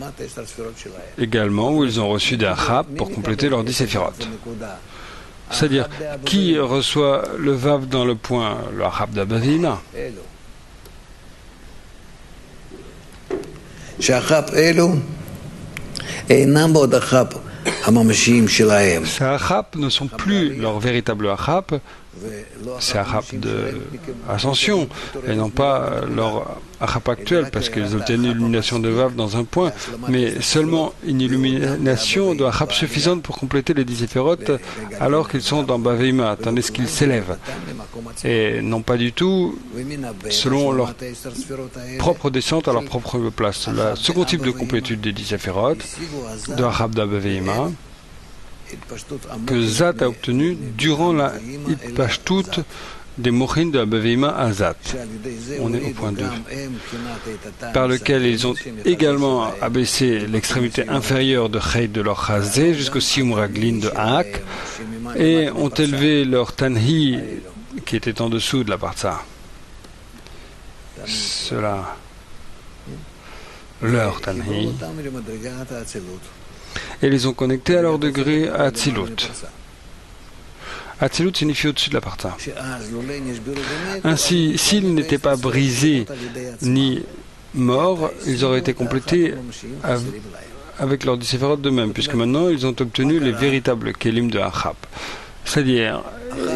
également où ils ont reçu des Achab pour compléter leurs 10 séphirotes. C'est-à-dire, qui reçoit le Vav dans le point, le Achab d'Abba Veima? שהאחאב אלו אינם בעוד האחאב הממשיים שלהם. Ces Achab ne sont plus leur véritable Achab, c'est Achab d'ascension, et non pas leur Achab actuel, parce qu'ils obtiennent une illumination de Vav dans un point, mais seulement une illumination de Achab suffisante pour compléter les 10 séphirotes, alors qu'ils sont dans Abba Veima, tandis qu'ils s'élèvent, et non pas du tout selon leur propre descente à leur propre place. Le second type de complétude des 10 séphirotes, de Achab d'Abba Veima, que Zat a obtenu durant la Hitpashtut des Mochin de Abba Veima à Zat. On est au point 2. Par lequel ils ont également abaissé l'extrémité inférieure de Chay de leur Chazé jusqu'au Sium Raglin de Hak et ont élevé leur Tanhi qui était en dessous de la Partsa. Cela, leur Tanhi. Et les ont connectés à leur degré à Tzilut. Hatzilut signifie au-dessus de la parta. Ainsi, s'ils n'étaient pas brisés ni morts, ils auraient été complétés avec leurs 10 séphirot de même, puisque maintenant ils ont obtenu les véritables kelim de Achab. C'est-à-dire,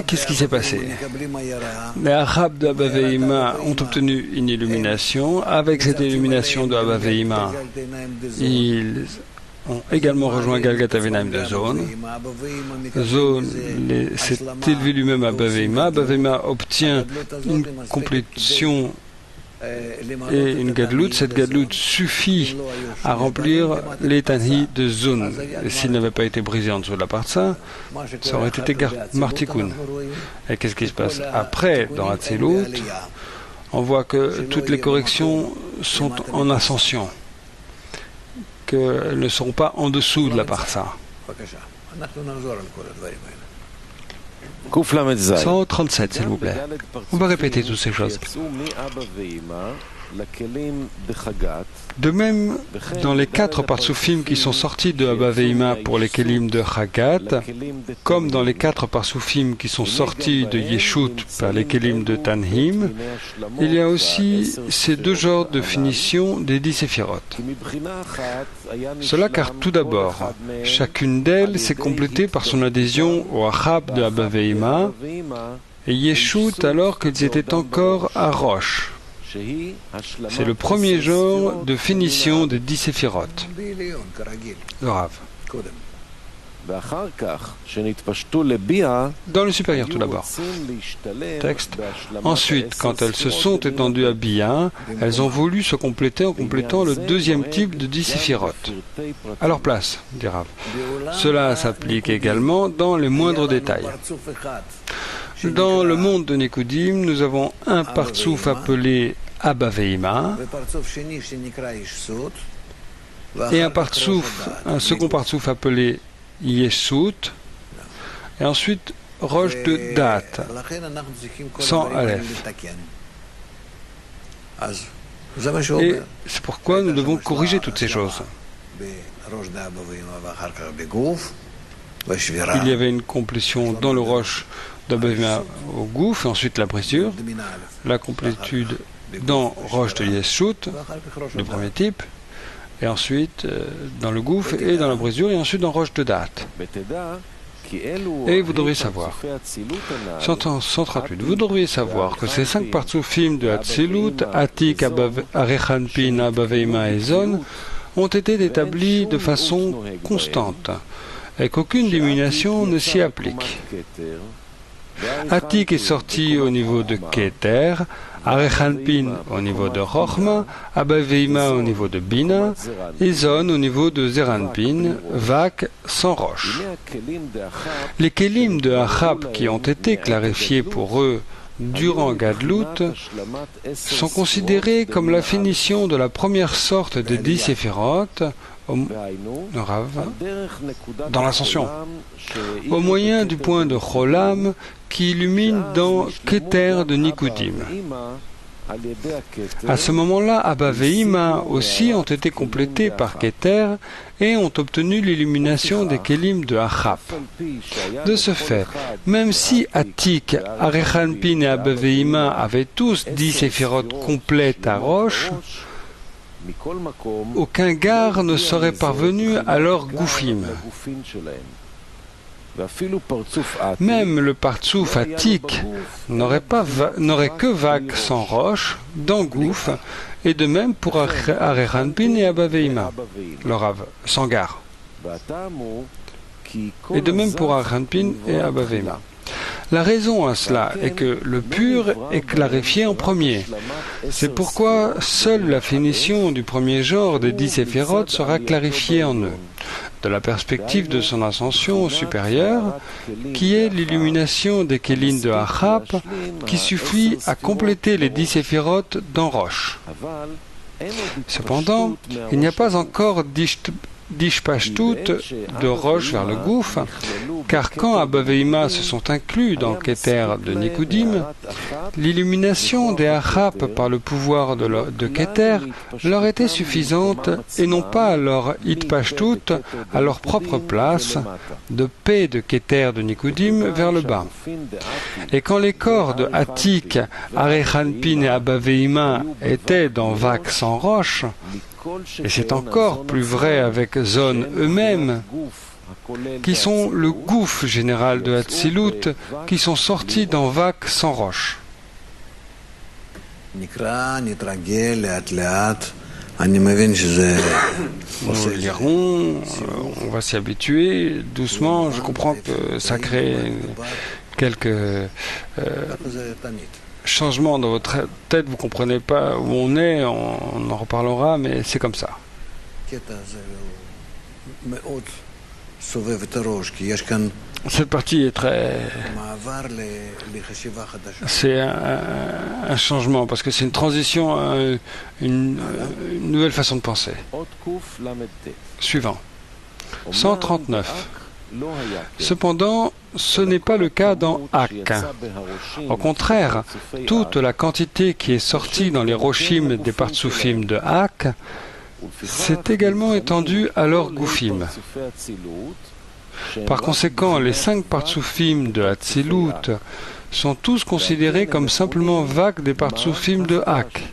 qu'est-ce qui s'est passé? Les Achab de Abba Ve'ima ont obtenu une illumination. Avec cette illumination de Abba Ve'ima, ils ont également rejoint Galgat Avenaim de Zone. Zone s'est élevé lui-même à Abba Ve'ima. Abba Ve'ima obtient une complétion et une gadlout. Cette gadlout suffit à remplir les tanhi de Zone. S'il n'avait pas été brisé en dessous de la parsa, ça aurait été martikoun. Et qu'est-ce qui se passe après dans la Tzilut? On voit que toutes les corrections sont en ascension, qu'elles ne seront pas en dessous de la parsa. 137, s'il vous plaît. On va répéter toutes ces choses. De même, dans les 4 parsoufim qui sont sortis de Abba Ve'ima pour les kelim de Chagat, comme dans les 4 parsoufim qui sont sortis de Yeshut par les kelim de Tanhim, il y a aussi ces 2 genres de finition des 10 séphirot. Cela car tout d'abord, chacune d'elles s'est complétée par son adhésion au Achab de Abba Ve'ima et Yeshut alors qu'ils étaient encore à Rosh. C'est le premier genre de finition des 10 séphirot. Le Rav. Dans le supérieur tout d'abord. Texte. Ensuite, quand elles se sont étendues à Bia, elles ont voulu se compléter en complétant le 2e type de 10 séphirot. À leur place, dit Rav. Cela s'applique également dans les moindres détails. Dans le monde de Nekudim, nous avons un partsouf appelé Abba Ve'ima et un second partsouf appelé Yeshut et ensuite Rosh de Dat sans Aleph. Et c'est pourquoi nous devons corriger toutes ces choses. Il y avait une complétion dans le Rosh d'Abba Ve'ima au Gouf, et ensuite la brisure, la complétude dans Rosh de Yeshut, du premier type, et ensuite dans le Gouf et dans la brisure, et ensuite dans Rosh de Dat. Et vous devriez savoir, 138, vous devriez savoir que ces 5 partsoufim de Hatzilut, Atik, Arechanpin, Abba Ve'ima et Zon, ont été établis de façon constante, et qu'aucune diminution ne s'y applique. Atik est sorti au niveau de Keter, Arechanpin au niveau de Chochma, Abba Ve'ima au niveau de Bina, et Zon au niveau de Zeranpin, Vak sans roche. Les kelim de Achab qui ont été clarifiés pour eux durant Gadlut sont considérés comme la finition de la première sorte des 10 séphirot, dans l'ascension, au moyen du point de Cholam qui illumine dans Keter de Nikudim. À ce moment-là, Abba Ve'ima aussi ont été complétés par Keter et ont obtenu l'illumination des kelim de Achab. De ce fait, même si Atik, Arechanpin et Abba Ve'ima avaient tous 10 séphirot complètes à Rosh, aucun gar ne serait parvenu à leur goufim. Même le partsouf Atik n'aurait que vague sans roche dans Gouf, et de même pour Arechanpin et Abba Ve'ima, le Rav, sans gar. Et de même pour Arechanpin et Abba Ve'ima. La raison à cela est que le pur est clarifié en premier. C'est pourquoi seule la finition du premier genre des 10 séphirot sera clarifiée en eux, de la perspective de son ascension au supérieur, qui est l'illumination des kelim de Achab, qui suffit à compléter les 10 séphirot dans Rosh. Cependant, il n'y a pas encore d'Ishpashtut, de Rosh vers le gouffre, car quand Abba Veima se sont inclus dans Keter de Nikudim, l'illumination des Achap par le pouvoir de Keter leur était suffisante et non pas leur Itpashtut à leur propre place de paix de Keter de Nikudim vers le bas. Et quand les corps de Atik, Arechanpin et Abba Veima étaient dans Vak sans roche, et c'est encore plus vrai avec Zon eux-mêmes, qui sont le gouffre général de Hatzilut, qui sont sortis dans Vak sans roche. Nous lirons, on va s'y habituer doucement. Je comprends que ça crée quelques changements dans votre tête. Vous ne comprenez pas où on est, on en reparlera, mais c'est comme ça. Cette partie est très... C'est un changement, parce que c'est une transition à une nouvelle façon de penser. Suivant. 139. Cependant, ce n'est pas le cas dans Ak. Au contraire, toute la quantité qui est sortie dans les Roshim des Partsoufim de Ak s'est également étendue à leurs Goufim. Par conséquent, les 5 Partsoufim de Hatzilut sont tous considérés comme simplement vagues des Partsoufim de Ak.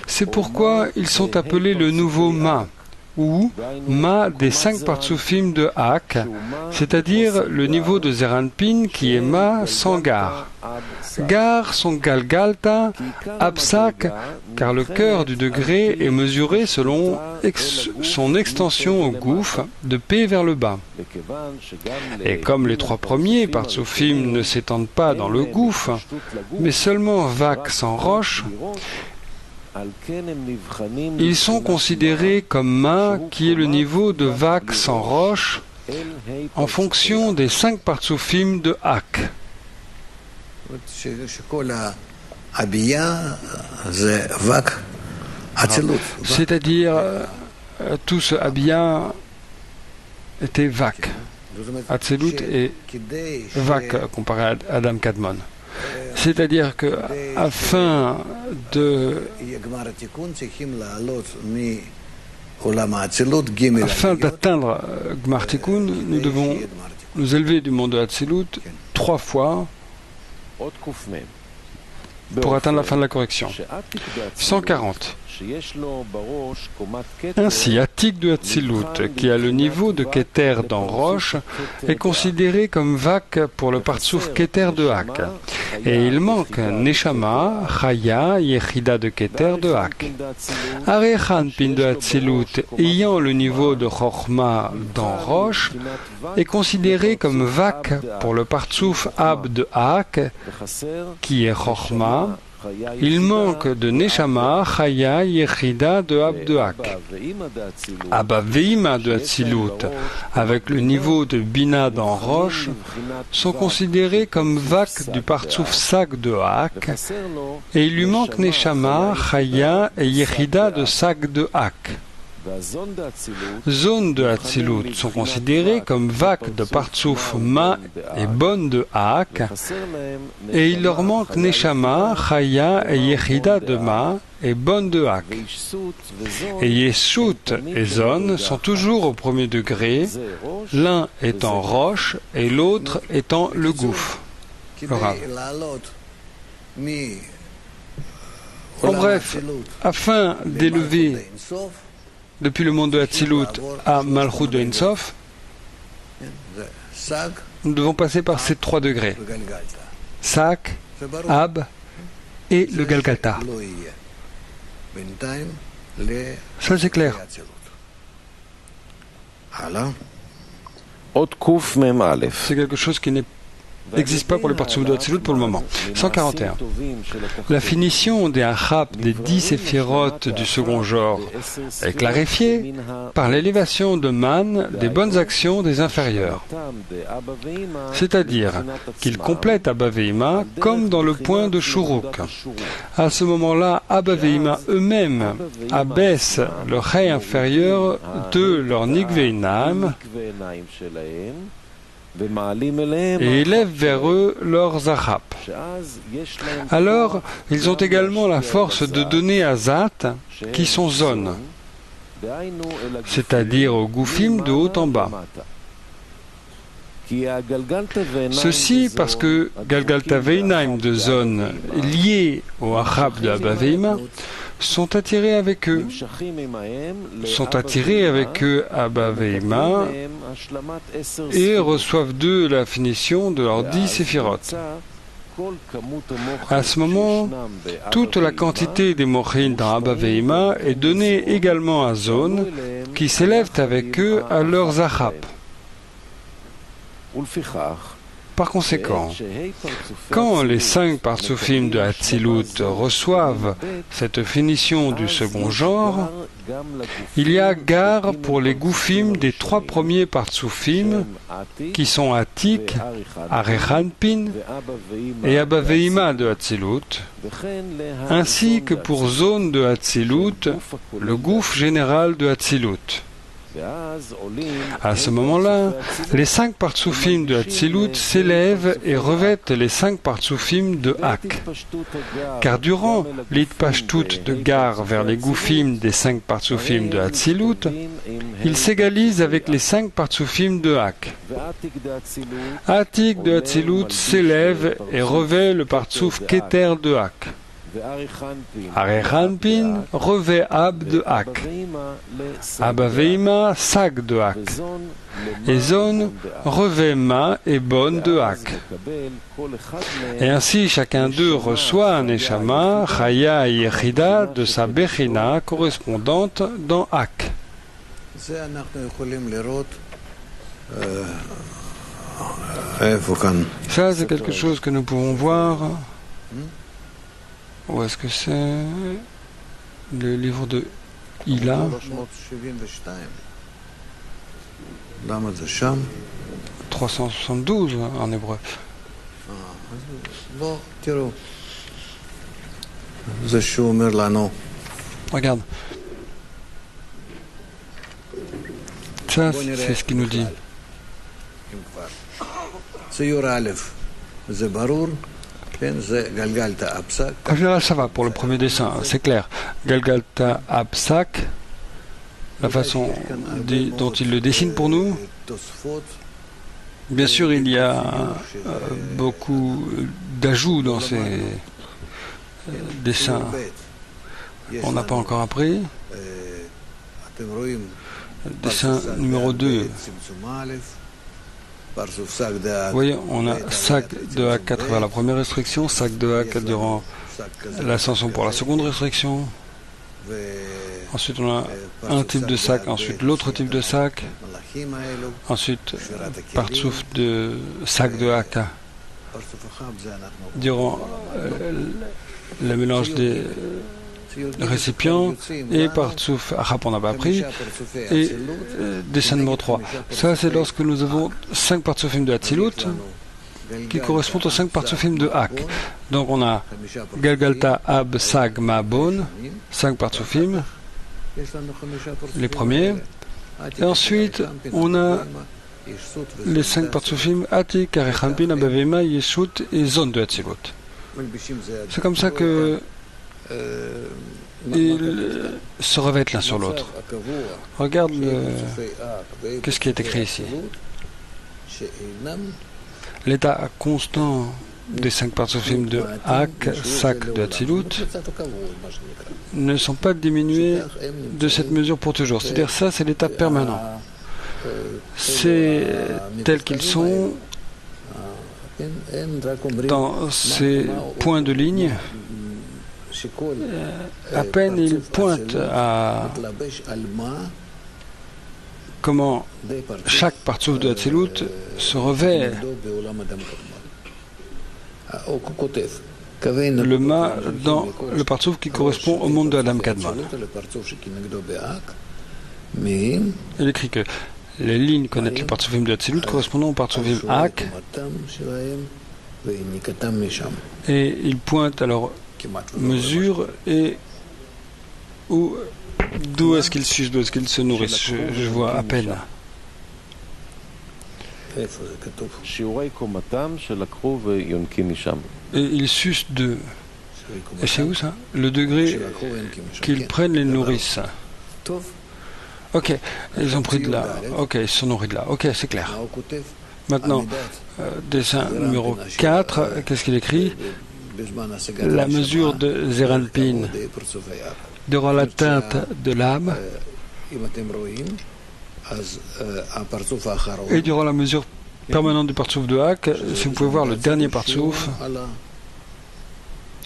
C'est pourquoi ils sont appelés le nouveau Ma, ou Ma des 5 Partsoufim de Ak, c'est-à-dire le niveau de Zeranpin qui est Ma sans Gar. Gar son Galgalta, Absak, car le cœur du degré est mesuré selon son extension au gouffre, de P vers le bas. Et comme les 3 premiers Partsoufim ne s'étendent pas dans le gouffre, mais seulement Vak sans roche, ils sont considérés comme Ma, qui est le niveau de Vak sans roche, en fonction des 5 Partsoufim de Ak. C'est-à-dire, tout ce Abia était Vak. Hatzilut et Vak, comparé à Adam Kadmon. C'est-à-dire que, afin d'atteindre Gmar Tikkun, nous devons nous élever du monde de Hatzilut 3 fois pour atteindre la fin de la correction. 140. Ainsi, Atik de Hatzilut, qui a le niveau de Keter dans Roche, est considéré comme Vak pour le Partsouf Keter de Ak. Et il manque Neshama, Chaya, Yechida de Keter de Ak. Arechan Pin de Hatzilut, ayant le niveau de Chochma dans Roche, est considéré comme Vak pour le Partsouf Ab de Ak, qui est Chochma. Il manque de Neshama, Chaya, Yechida de Ab de Ak. Abba Veima de Hatzilut, avec le niveau de Bina dans Roche, sont considérés comme Vak du Partsouf Sak de Ak, et il lui manque Neshama, Chaya et Yechida de Sak de Ak. Zones de Hatzilut sont considérées comme Vak de Partsouf Ma et Bon de Ak, et il leur manque Neshama, Chaya et Yechida de Ma et Bon de Ak. Et Yeshut et Zon sont toujours au premier degré, l'un étant Roche et l'autre étant le gouffre. Le Rav. En bref, afin d'élever depuis le monde de Hatzilut à Malchut de Ein Sof, nous devons passer par ces 3 degrés. Sak, Ab et le Galgalta. Ça c'est clair. C'est quelque chose qui n'est n'existe pas pour les Partsouf de Hatzilut pour le moment. 141. La finition des Achap des 10 séphirotes du second genre est clarifiée par l'élévation de Man des bonnes actions des inférieurs. C'est-à-dire qu'ils complètent Abba Veima comme dans le point de Shuruk. À ce moment-là, Abba Veima eux-mêmes abaissent le Chay inférieur de leur Nikveinam et élèvent vers eux leurs Zachap. Alors, ils ont également la force de donner à Zat, qui sont zones, c'est-à-dire aux Goufim de haut en bas. Ceci parce que Galgalta Veinaim de zones liées au Achab de Abba Veima sont attirés avec eux, Abba Veima et reçoivent d'eux la finition de leurs 10 séphirotes. À ce moment, toute la quantité des Mochin dans Abba Veima est donnée également à Zone, qui s'élèvent avec eux à leurs Achap. Par conséquent, quand les 5 Partsoufim de Hatzilut reçoivent cette finition du second genre, il y a gare pour les Goufim des 3 premiers Partsoufim, qui sont Atik, Arechanpin et Abba Veima de Hatzilut, ainsi que pour Zone de Hatzilut, le Gouf général de Hatzilut. À ce moment-là, les 5 Partsoufim de Hatzilut s'élèvent et revêtent les 5 Partsoufim de Hak. Car durant l'Itpashtut de Gar vers les Goufim des 5 Partsoufim de Hatzilut, ils s'égalisent avec les 5 Partsoufim de Hak. Atik de Hatzilut s'élève et revêt le Partsouf Keter de Hak. Arechanpin revêt Ab de Hak. Abba Veima Sag de Hak. Et Zone revêt Ma et Bon de Hak. Et ainsi chacun d'eux reçoit un Neshama, Chaya et Yechida de sa Bechina correspondante dans Hak. Ça, c'est quelque chose que nous pouvons voir. Où est-ce que c'est? Le livre de Hila. 372 en hébreu. Regarde. Ça, c'est ce qu'il nous dit. En général, ça va pour le premier dessin, c'est clair. Galgalta Absak, la façon dont il le dessine pour nous. Bien sûr, il y a beaucoup d'ajouts dans ces dessins. On n'a pas encore appris. Dessin numéro 2. Vous voyez, on a Sac de Hak à travers la première restriction, Sac de Hak durant l'ascension pour la seconde restriction. Ensuite, on a un type de sac, ensuite l'autre type de sac. Ensuite, Partsouf de Sac de Hak durant le mélange des récipients et Partsouf Achap, on n'a pas appris. Et dessin numéro 3. Ça, c'est lorsque nous avons 5 Partsoufim de Hatzilut qui correspondent aux 5 Partsoufim de Hak. Donc on a Galgalta Ab Sag Ma Bon, 5 Partsoufim, les premiers. Et ensuite, on a les 5 Partsoufim Atik, Arechanpin, Abba Veima, Yeshut et Zone de Hatzilut. C'est comme ça que ils se revêtent l'un sur l'autre. Regarde qu'est-ce qui est écrit ici. L'état constant des 5 Partsoufim de Hak, Sak de Hatzilut ne sont pas diminués de cette mesure pour toujours. C'est-à-dire ça, c'est l'état permanent. C'est tel qu'ils sont dans ces points de ligne. À peine il pointe à comment chaque Partsouf de Hatzilut se revêt הוא כותב, כוון le ma dans le partsouf qui correspond au monde de Adam Kadmon. לפרצוף שכנגדו באק, מהם Il écrit que les lignes connaissent le partsoufim de Hatzilut correspondant au partsoufim Ak, קומתם שלהם וניקתם משם. et il pointe à leur כמעט ולא mesure et d'où est-ce qu'ils sucent, d'où est-ce qu'ils se nourrissent. Je vois à peine. איפה זה כתוב? שיעורי קומתם שלקחו ויונקים משם. Et ils sucent de... Et c'est où ça? Le degré qu'ils prennent les nourrissent. טוב, Ok, ils ont pris de là. Ok, ils se sont nourris de là. Ok, c'est clair. מה הוא כותב? Maintenant, dessin numéro 4, qu'est-ce qu'il écrit? בזמן השגת La הנשמה, mesure de Zeranpin כבוד פרצופי אק. durant l'atteinte de l'âme אם אתם רואים, אז הפרצוף האחרון, et durant la mesure permanente du partsouf de Hak, si vous pouvez voir le dernier partsouf על ה-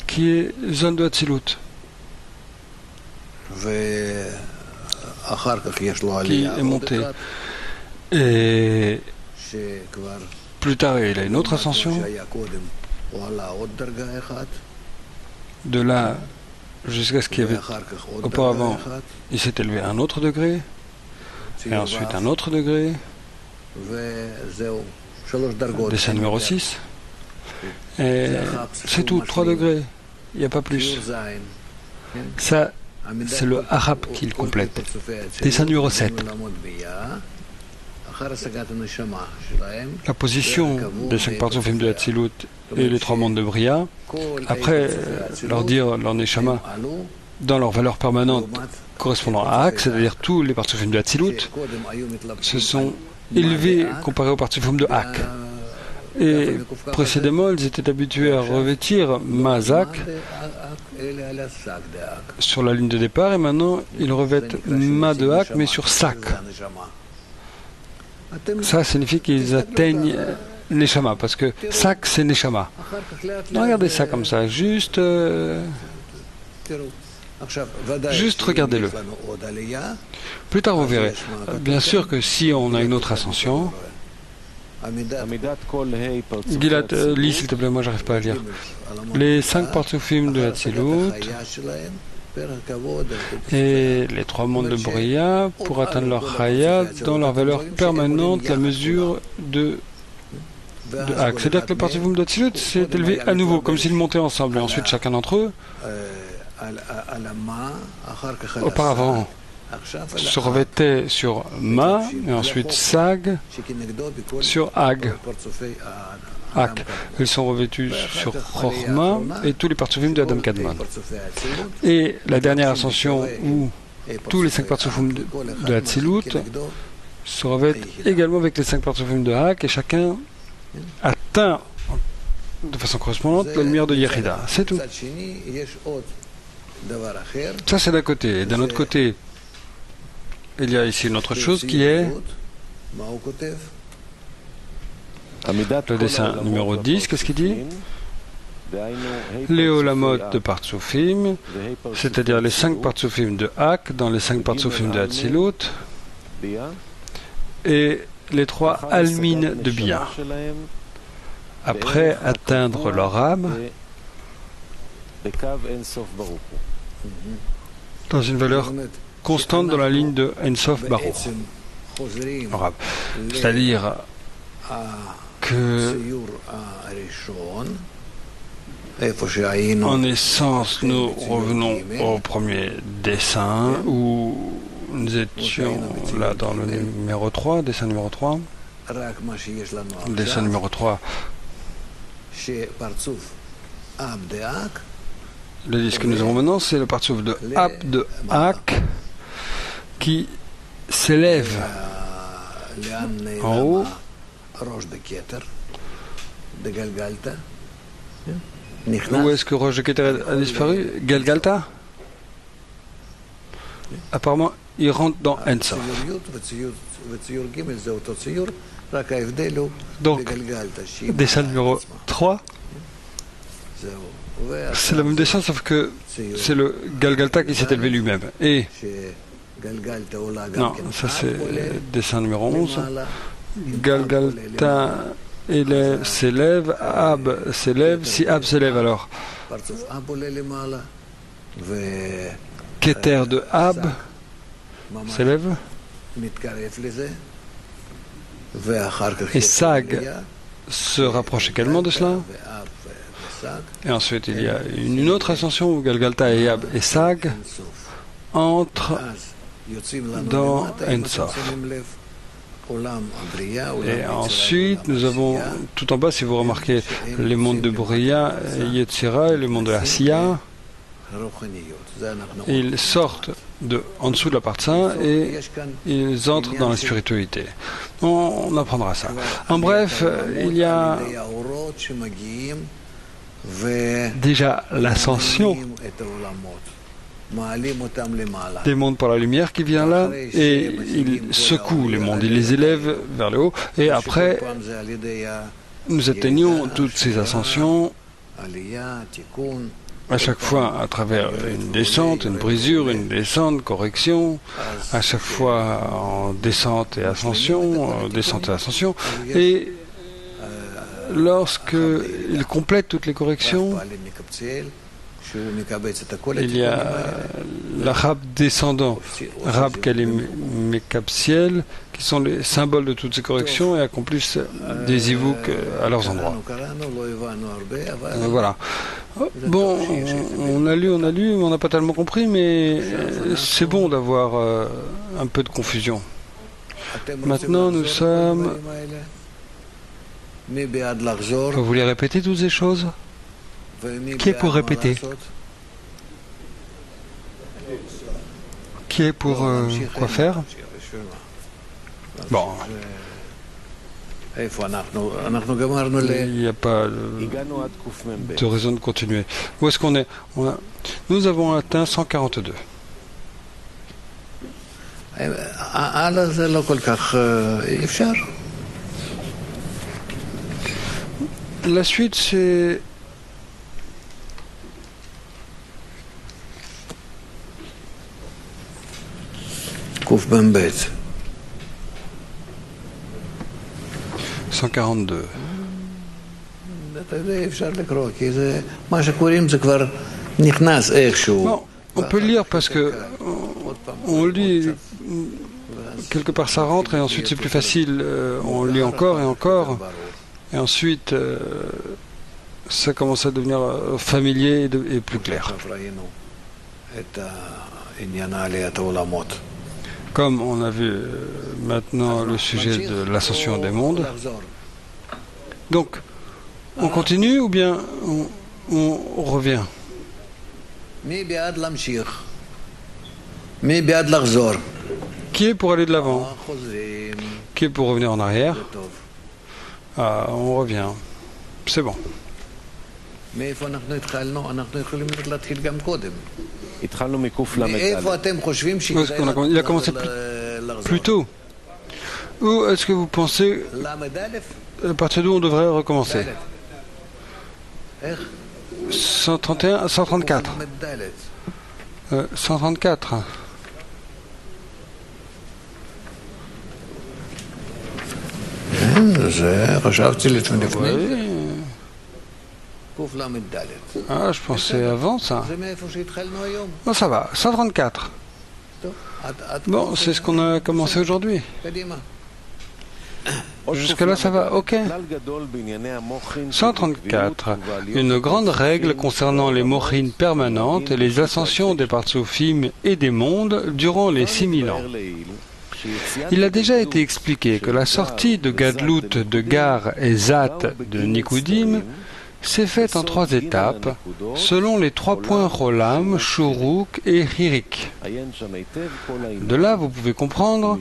qui est zone de Hatzilut, ואחר כך יש לו qui עלייה est עוד monté. אחת, Et שכבר plus tard, il a une autre ascension. שהיה קודם, הוא עלה עוד דרגה אחת, De là jusqu'à ce qu'il y avait ואחר כך עוד auparavant, דרגה אחת, il s'est élevé à un autre degré, et ensuite un autre degré, וזהו, 3 דרגות. dessin numéro 6. Et c'est tout, 3 degrés, il n'y a pas plus. ציור זין, כן? Ça, המידה c'est le harap qui le complète. Dessin numéro 7. אחר השגת הנשמה שלהם, La position des 5 partsoufim de Hatzilut et les 3 mondes de Bria, après leur dire leur neshama עלו, dans leur valeur permanente לעומת correspondant à Hak, c'est-à-dire tous les partsoufim de Hatzilut, שקודם היו מתלבשים se sont élevés comparés aux partsoufim de Hak. Et précédemment, ils étaient habitués à revêtir Mazak אלה על השק דאק. sur la ligne de départ, et maintenant ils revêtent Ma de Hak, mais sur Sak. Ça signifie qu'ils atteignent Neshama, parce que Sak c'est Neshama. Regardez ça comme ça, juste regardez-le. Plus tard vous verrez. Bien sûr que si on a une autre ascension, עמידת כל ה' פרצופי Gilad, הצילות, lis s'il te plaît, moi j'arrive pas à lire. Les 5 partsoufim de Hatzilut et les 3 mondes de Bria pour atteindre leur Chaya dans leur valeur permanente, la mesure de Hak. C'est-à-dire que le partsoufim de Hatzilut s'est élevé à nouveau, comme s'ils montaient ensemble, et ensuite chacun d'entre eux, auparavant, se revêtait sur Ma, et ensuite Sag sur Hag. Hak. Ils sont revêtus sur Chochma et tous les partsoufim de Adam Kadmon. Et la dernière ascension où tous les 5 partsoufim de Hatzilut se revêtent également avec les 5 partsoufim de Hak, et chacun atteint de façon correspondante la lumière de Yechida. C'est tout. Ça c'est d'un côté. Et d'un autre côté, il y a ici une autre chose qui est le dessin numéro 10. Qu'est-ce qu'il dit? Les olamot de partsoufim, c'est-à-dire les 5 partsoufim de Hak dans les 5 partsoufim de Hatzilut, et les 3 almines de Bia. Après atteindre leur âme dans une valeur constante dans la ligne de Ensof Baruch. C'est-à-dire que en essence nous revenons au premier dessin où nous étions là dans le numéro 3, dessin numéro 3. Dessin numéro 3. Le disque que nous avons maintenant, c'est le partsouf de Ab de Hak qui s'élève en haut. Où est-ce que Roche de Keter a disparu? Galgalta? Apparemment, il rentre dans Ensof. Donc, dessin numéro 3, c'est le même dessin, sauf que c'est le Galgalta qui s'est élevé lui-même. Et, non, ça c'est dessin numéro 11. Galgalta s'élève, Ab s'élève. Si Ab s'élève, alors פרצוף אב עולה למעלה, Keter de Ab וממש s'élève. מתקרב לזה, ואחר כך Et יש Sag עלייה, se rapproche également de cela. ואב וסג, Et ensuite, il y a une autre ascension où Galgalta et Ab et Sag אינסוף. entrent. אז יוצאים לנו dans למטה, אם אינסוף. אתם שמים לב, עולם הבריאה, עולם Et היצירה, ensuite, עולם nous avons, העשייה, tout en bas, si vous remarquez, les mondes de Bria, Yetzira et le monde de Asiya. הרוחניות. זה אנחנו Ils sortent en dessous de la partie 1 et יש כאן ils entrent dans la spiritualité. On apprendra ça. En bref, il y a על ידי האורות שמגיעים ומעלים déjà l'ascension את העולמות, מעלים אותם למעלה. des mondes par la lumière qui vient là et il secoue les mondes, il les élève vers le haut et après שכל פעם זה על ידי nous atteignons toutes ces ascensions העלייה, תיקון, à chaque fois à travers une descente, une brisure, une descente, correction, à chaque fois en descente et ascension, et lorsque il complète toutes les corrections, פעלים מקבצאל, שהוא מקבץ את הכל il y a התיקונים האלה. la Rab descendant, Rab Kalim Mekapsiel, qui sont les symboles de toutes ces corrections et accomplissent des Ivouk à leurs endroits. קראנו, לא הבנו הרבה, אבל Voilà. Bon, on a lu, mais on n'a pas tellement compris, mais c'est bon d'avoir un peu de confusion. אתם רוצים Maintenant, nous לחזור sommes... לדברים האלה? מי בעד לחזור? Vous voulez répéter toutes ces choses? ומי Qui est בעד pour מה répéter? לעשות? Qui est pour quoi faire? בשביל מה? Bon, איפה אנחנו? אנחנו גמרנו ל... il n'y a pas הגענו עד קמ"ב. de raison de continuer. Où est-ce qu'on est? Nous avons atteint 142. הלאה זה לא כל כך אפשר. La suite, c'est... קמ"ב. 142. אתה יודע, אפשר לקרוא, כי זה... מה שקוראים זה כבר נכנס איכשהו. Bon, on peut lire parce que on lit, quelque part ça rentre et ensuite c'est plus facile, on lit encore et encore, et ensuite ça commence à devenir familier et plus clair. עכשיו ראינו את עניין עליית העולמות. Comme on a vu maintenant le sujet de l'ascension des mondes. Donc, on continue ou bien on revient? מי בעד להמשיך? מי בעד לחזור? Qui est pour aller de l'avant? חוזרים, Qui est pour revenir en arrière? זה טוב. Ah, on revient. C'est bon. מאיפה אנחנו התחלנו? אנחנו יכולים להתחיל גם קודם. התחלנו מקל"ד. מאיפה אתם חושבים Où est-ce qu'on a commencé? Il a commencé לחזור? plus tôt. Où est-ce que vous pensez, ל"א? à partir d'où on devrait recommencer? איך? 131, 134. ל"ד. 134. זה חשבתי לפני. Oui. קל"ד. Ah, je pensais avant ça. זה מאיפה שהתחלנו היום. Bon, ça va. 134. טוב, עד Bon, c'est ce qu'on a commencé aujourd'hui. קדימה. Jusque-là, ça va. OK. 134. Une grande règle concernant les mochines permanentes et les ascensions des partsoufim et des mondes durant les 6000 ans. Il a déjà été expliqué que la sortie de Gadlut de Gar et Zat de Nikudim s'est faite en 3 étapes, selon les 3 points Rolam, Shuruk et Hirik. De là, vous pouvez comprendre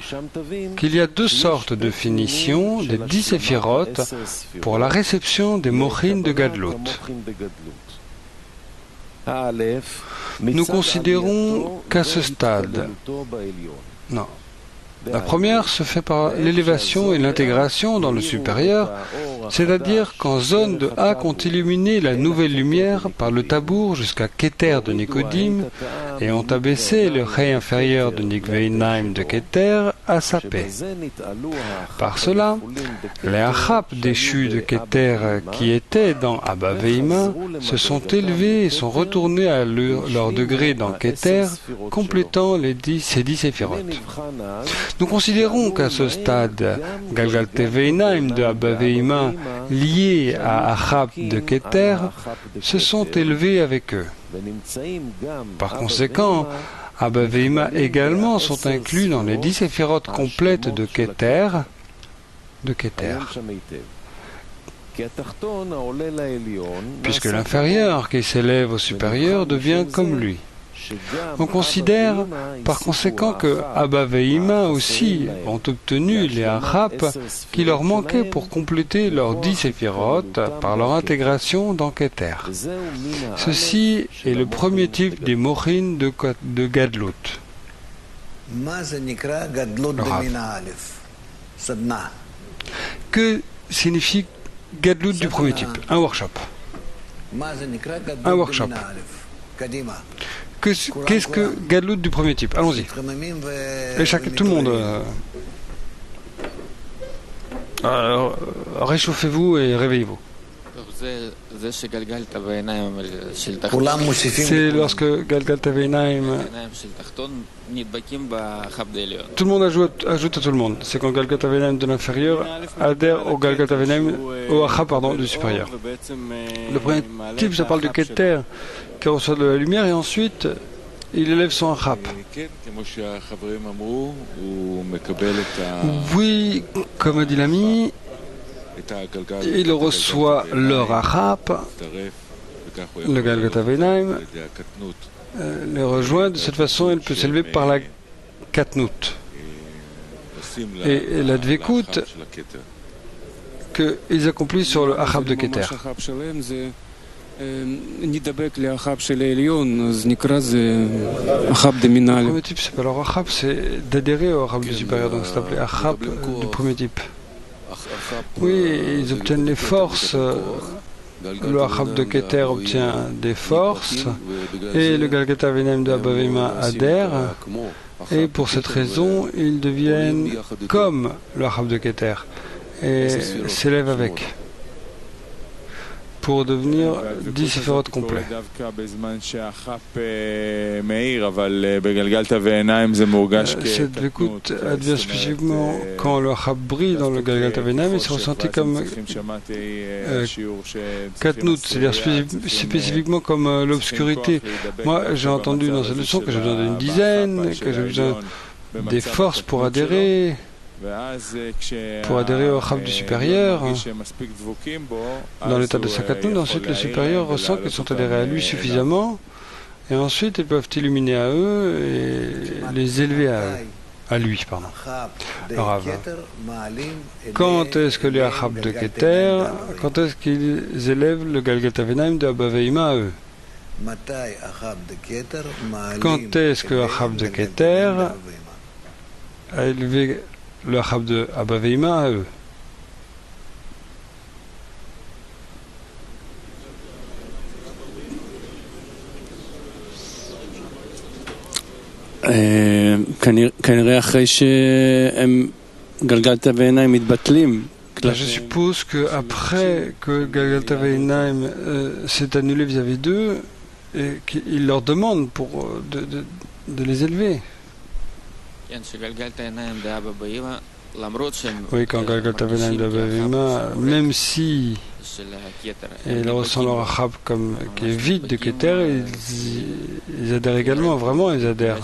qu'il y a 2 sortes de finitions des 10 séphirotes pour la réception des mochines de Gadlut. Nous considérons qu'à ce stade, non. La première se fait par l'élévation et l'intégration dans le supérieur, c'est-à-dire quand zone de Hak ont illuminé la nouvelle lumière par le tabour jusqu'à Keter de Nicodim et ont abaissé le Chai inférieur de Nikveinaim de Keter à sa paix. Par cela, les Achap déchus de Keter qui étaient dans Abba Veima se sont élevés et sont retournés à leur degré dans Keter, complétant ces 10 séphirotes. Nous considérons qu'à ce stade, Galgalte Veinaim de Abba Veima liés à Achap de Keter se sont élevés avec eux. Par conséquent, Abba Veima également sont inclus dans les 10 séphirotes complètes de Keter. Puisque l'inférieur qui s'élève au supérieur devient comme lui. On considère par conséquent que Abba Veima aussi ont obtenu les Achap qui leur manquaient pour compléter leurs 10 séphirotes par leur intégration dans Keter. Ceci est le premier type des Mochin de Gadlut. Le Rav. Que signifie Gadlut du premier type? Un workshop. Un workshop. Qu'est-ce que Gadlut du premier type? Allons-y. Tout le monde. Alors, réchauffez-vous et réveillez-vous. C'est lorsque Galgalta Veinaim. Tout le monde ajoute à tout le monde. C'est quand Galgalta Veinaim de l'inférieur adhère au Galgalta Veinaim, au Achap, pardon, du supérieur. Le premier type, ça parle du Keter qui reçoit de la lumière et ensuite il élève son Achap. Oui, comme a dit l'ami, il reçoit leur Achap, le Galgalta Veinaim, les rejoint. De cette façon, il peut s'élever par la Katnout. Et la Dvekut qu'ils accomplissent sur le Achap de Keter. Le premier type, c'est pas leur Achap, c'est d'adhérer au Achap du supérieur, donc c'est appelé Achap du premier type. Oui, ils obtiennent les forces. Le Achap de Keter obtient des forces et le Galgalta Veinaim de Abba Veima adhère. Et pour cette raison, ils deviennent comme le Achap de Keter et s'élèvent avec, pour devenir 10 séphirotes complets. Cette écoute advient spécifiquement quand le Achap brille dans le Galgalta Veinaim et c'est ressenti comme Katnout, c'est-à-dire spécifiquement comme l'obscurité. Moi, j'ai entendu dans cette leçon que j'ai besoin d'une dizaine, que j'ai besoin des forces pour adhérer au Achap du supérieur. Dans l'état de sa Katnout, ensuite le supérieur ressent qu'ils sont adhérés à lui suffisamment et ensuite ils peuvent illuminer à eux et les élever à lui. Le Rav. Quand est-ce que les Achap de Keter, quand est-ce qu'ils élèvent le Galgalta Veinaim de Abba Veima à eux? Quand est-ce que Achap de Keter a élevé le Achap de Abba Veima à eux? Je suppose qu'après que Galgalta Veinaim s'est annulé vis-à-vis d'eux, et qu'il leur demande de les élever. Oui, quand Galgalta Veinaim de Abba Veima, même si ils ressentent leur Achap qui est vide de Keter, ils adhèrent également, vraiment ils adhèrent.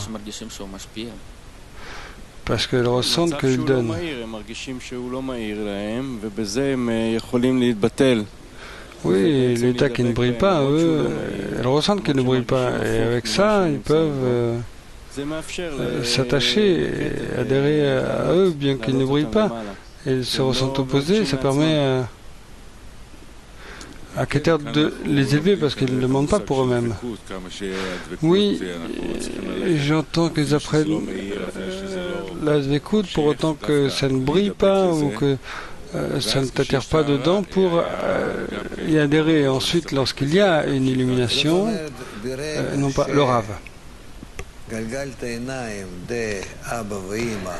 Parce qu'ils ressentent qu'ils donnent. Oui, l'état qui ne brille pas, eux, ils ressentent qu'ils ne brillent pas. Et avec ça, ils peuvent s'attacher et adhérer à eux, bien qu'ils ne brillent pas. Et ils se ressentent opposés, ça permet à Keter de les élever parce qu'ils ne demandent pas pour eux-mêmes. Oui, j'entends qu'ils apprennent la Dvekut pour autant que ça ne brille pas ou que ça ne t'attire pas dedans pour y adhérer. Et ensuite, lorsqu'il y a une illumination, non pas le Rav.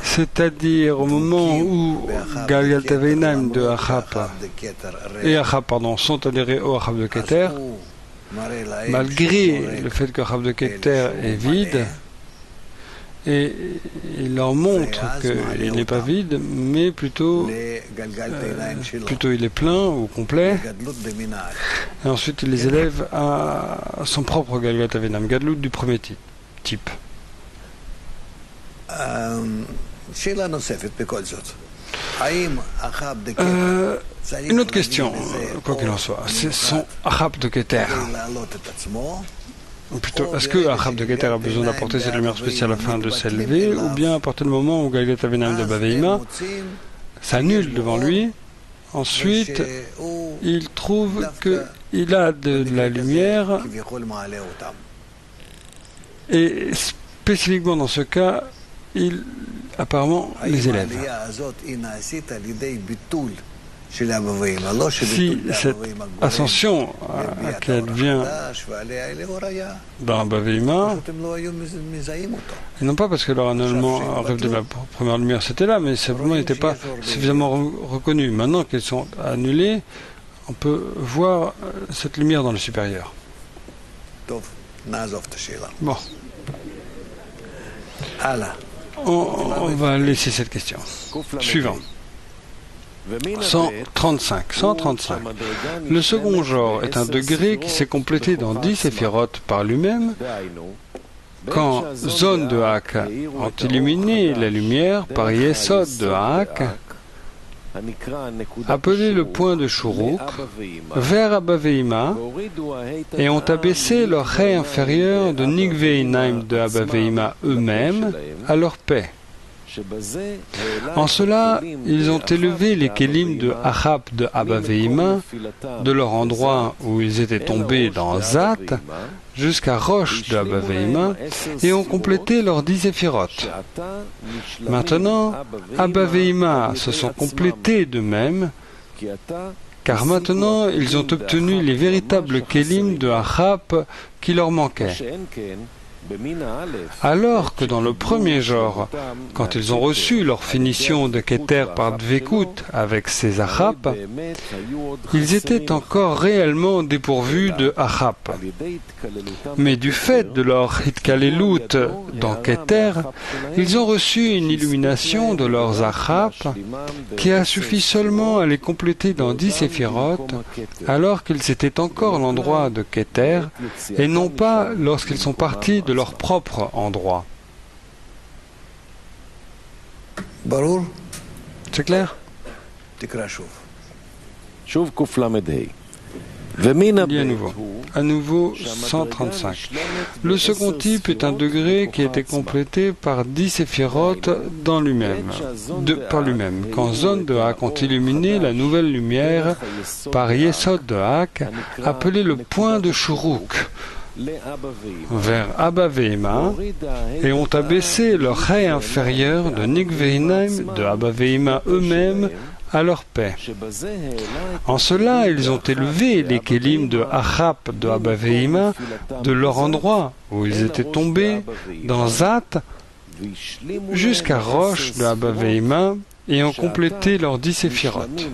C'est-à-dire au moment où Galgal Taveinaim de Achab et Achab sont adhérés au Achab de Keter, malgré le fait que Achab de Keter est vide, et il leur montre qu'il n'est pas vide, mais plutôt il est plein ou complet, et ensuite il les élève à son propre Galgal Taveinaim, Gadlut du premier type. Une autre question, quoi qu'il en soit, c'est son Achab de Keter. Plutôt, est-ce que Achab de Keter a besoin d'apporter cette lumière spéciale afin de s'élever, ou bien à partir du moment où Galgal Taveinaim de Baveima s'annule devant lui, ensuite il trouve qu'il a de la lumière, et spécifiquement dans ce cas, il apparemment les élève. Si cette ascension à laquelle vient dans Baveima, et non pas parce que leur annulement rêve de la première lumière c'était là, mais simplement il n'était pas suffisamment reconnu. Maintenant qu'ils sont annulés, on peut voir cette lumière dans le supérieur. Bon. On va laisser cette question. Suivant. 135. Le second genre est un degré qui s'est complété dans 10 séphirotes par lui-même quand Zon de Hak ont illuminé la lumière par Yesod de Hak, appelé le point de Shuruk, vers Abba Veima, et ont abaissé leur ray inférieur de Nigveinaim de Abba Veima eux-mêmes à leur paix. En cela, ils ont élevé les kélim de Achab de Abba Veima de leur endroit où ils étaient tombés dans Zat jusqu'à Roche de Abba Veima et ont complété leurs 10 séphirotes. Maintenant, Abba Veima se sont complétés d'eux-mêmes, car maintenant ils ont obtenu les véritables kélim de Achab qui leur manquaient. Alors que dans le premier genre, quand ils ont reçu leur finition de Keter par Dvekut avec ses Achab, ils étaient encore réellement dépourvus de Achab. Mais du fait de leur Hitkalelut dans Keter, ils ont reçu une illumination de leurs Achab qui a suffi seulement à les compléter dans 10 séphirotes, alors qu'ils étaient encore à l'endroit de Keter, et non pas lorsqu'ils sont partis de leur propre endroit. C'est clair? Dit à nouveau 135. Le second type est un degré qui a été complété par 10 séphirotes dans lui-même, par lui-même, quand Zon de Hak ont illuminé la nouvelle lumière par Yesod de Hak, appelé le point de Shuruk, vers Abba Veima, et ont abaissé leur ray inférieur de Nigveinaim de Abba Veima eux-mêmes à leur paix. En cela, ils ont élevé les kélim de Achab de Abba Veima de leur endroit où ils étaient tombés dans Zat jusqu'à Roche de Abba Veima et ont complété leurs 10 séphirotes.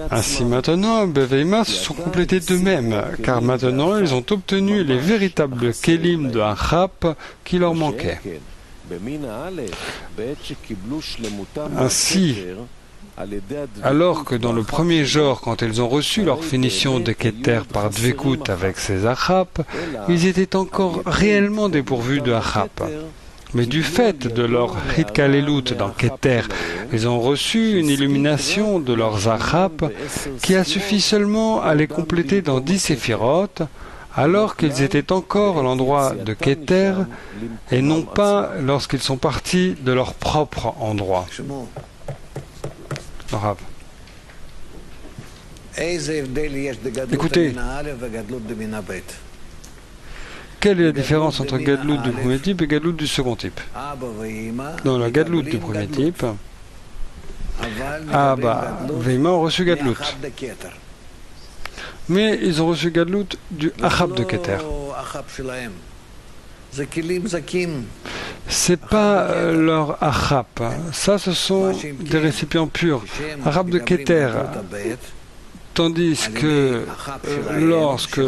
Ainsi maintenant, Abba Veima se sont complétés d'eux-mêmes, car maintenant ils ont obtenu les véritables kélim de Achab qui leur manquaient. Ainsi, alors que dans le premier genre, quand ils ont reçu leur finition de Keter par Dvekut avec ses Achab, ils étaient encore réellement dépourvus de Achab. Mais du fait de leur Hitkalelut dans Keter, ils ont reçu une illumination de leurs Achab qui a suffi seulement à les compléter dans 10 séphirotes, alors qu'ils étaient encore à l'endroit de Keter et non pas lorsqu'ils sont partis de leur propre endroit. Écoutez, quelle est la différence entre Gadlut du premier type et Gadlut du second type? Dans la Gadlut du premier type, Abba Veima ont reçu Gadlut. Mais ils ont reçu Gadlut du Achab de Keter. זה כלים זכים. C'est pas leur achap. Ça, ce sont des récipients purs. Achap de Keter. Tandis que lorsque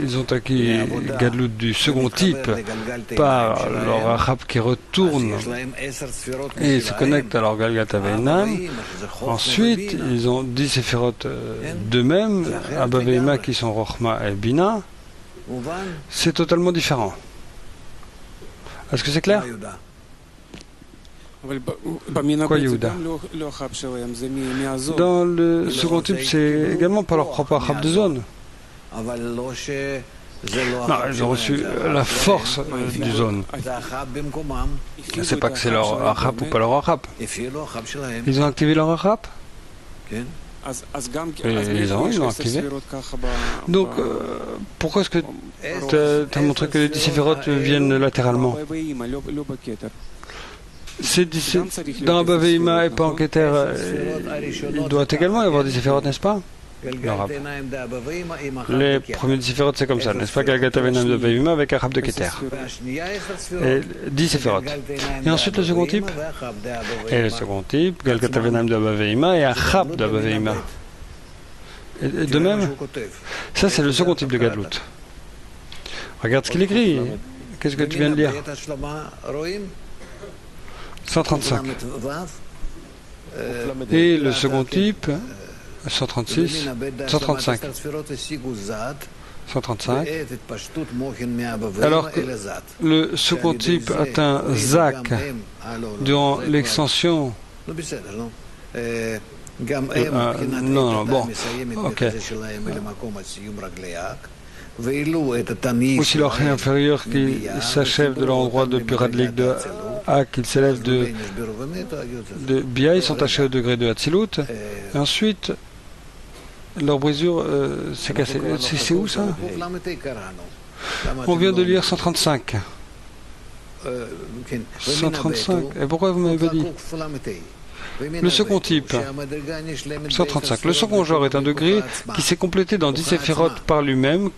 ils ont acquis Gadlut du second type par leur achap qui retourne et se connecte à leur Galgat Aveinam, ensuite ils ont 10 séphirotes d'eux-mêmes, Abba Veima qui sont Rochma et Bina. C'est totalement différent. Est-ce que c'est clair? Quoi, Yehuda? Dans le second type, c'est également par leur propre achap de zone. Non, ils ont reçu la force du zone. C'est pas que c'est leur achap ou pas leur achap. Ils ont activé leur achap? Ils l'ont activé. Donc, pourquoi est-ce que tu as montré que les 10 séphirotes viennent latéralement? Dans Abba Veima et pas en Keter, il doit également y avoir des séphirotes, n'est-ce pas? Les premiers 10 séphirotes, c'est comme ça, n'est-ce pas? Galgat Aveinam de Abba Veima avec Achab de Keter. Et 10 séphirotes. Et ensuite le second type? Et le second type, Galgat Aveinam de Abba Veima et Achab de Abba Veima. Et de même, ça c'est le second type de Gadlut. Regarde ce qu'il écrit. Qu'est-ce que tu viens de lire? 135. Et le second type, 136, 135. 135. Alors que le second type atteint Zak durant l'extension. Non, bon, ok. Aussi leur ré inférieur qui s'achève de l'endroit de Piradlik de A, qu'ils s'élèvent de Bia, ils sont tachés au degré de Hatzilut. Et ensuite, leur brisure s'est cassée. C'est où ça? On vient de lire 135. 135. Et pourquoi vous m'avez pas dit? Le second type, 135. Le second genre est un degré qui s'est complété dans 10 séphirotes par lui-même,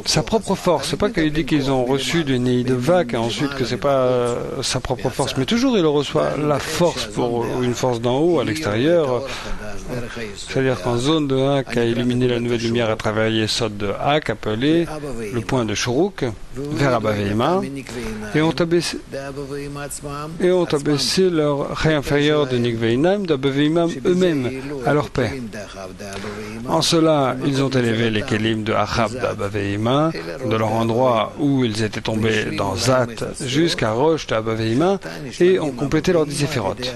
Sa propre force, c'est pas qu'il dit qu'ils ont reçu du Nei de Vak et ensuite que c'est pas sa propre force, mais toujours il reçoit la force pour une force d'en haut, à l'extérieur. C'est-à-dire qu'en zone de Hak a illuminé la nouvelle lumière à travers Yesod de Hak, appelé le point de Shuruk, vers Abba Veima, et ont abaissé leur ré inférieur de Nikveinam, d'Abba Veima eux-mêmes, à leur paix. En cela, ils ont élevé les Kélim de Achab d'Abba Veima, de leur endroit où ils étaient tombés dans Zat, jusqu'à Roche d'Abba Veima, et ont complété leurs 10 séphirotes.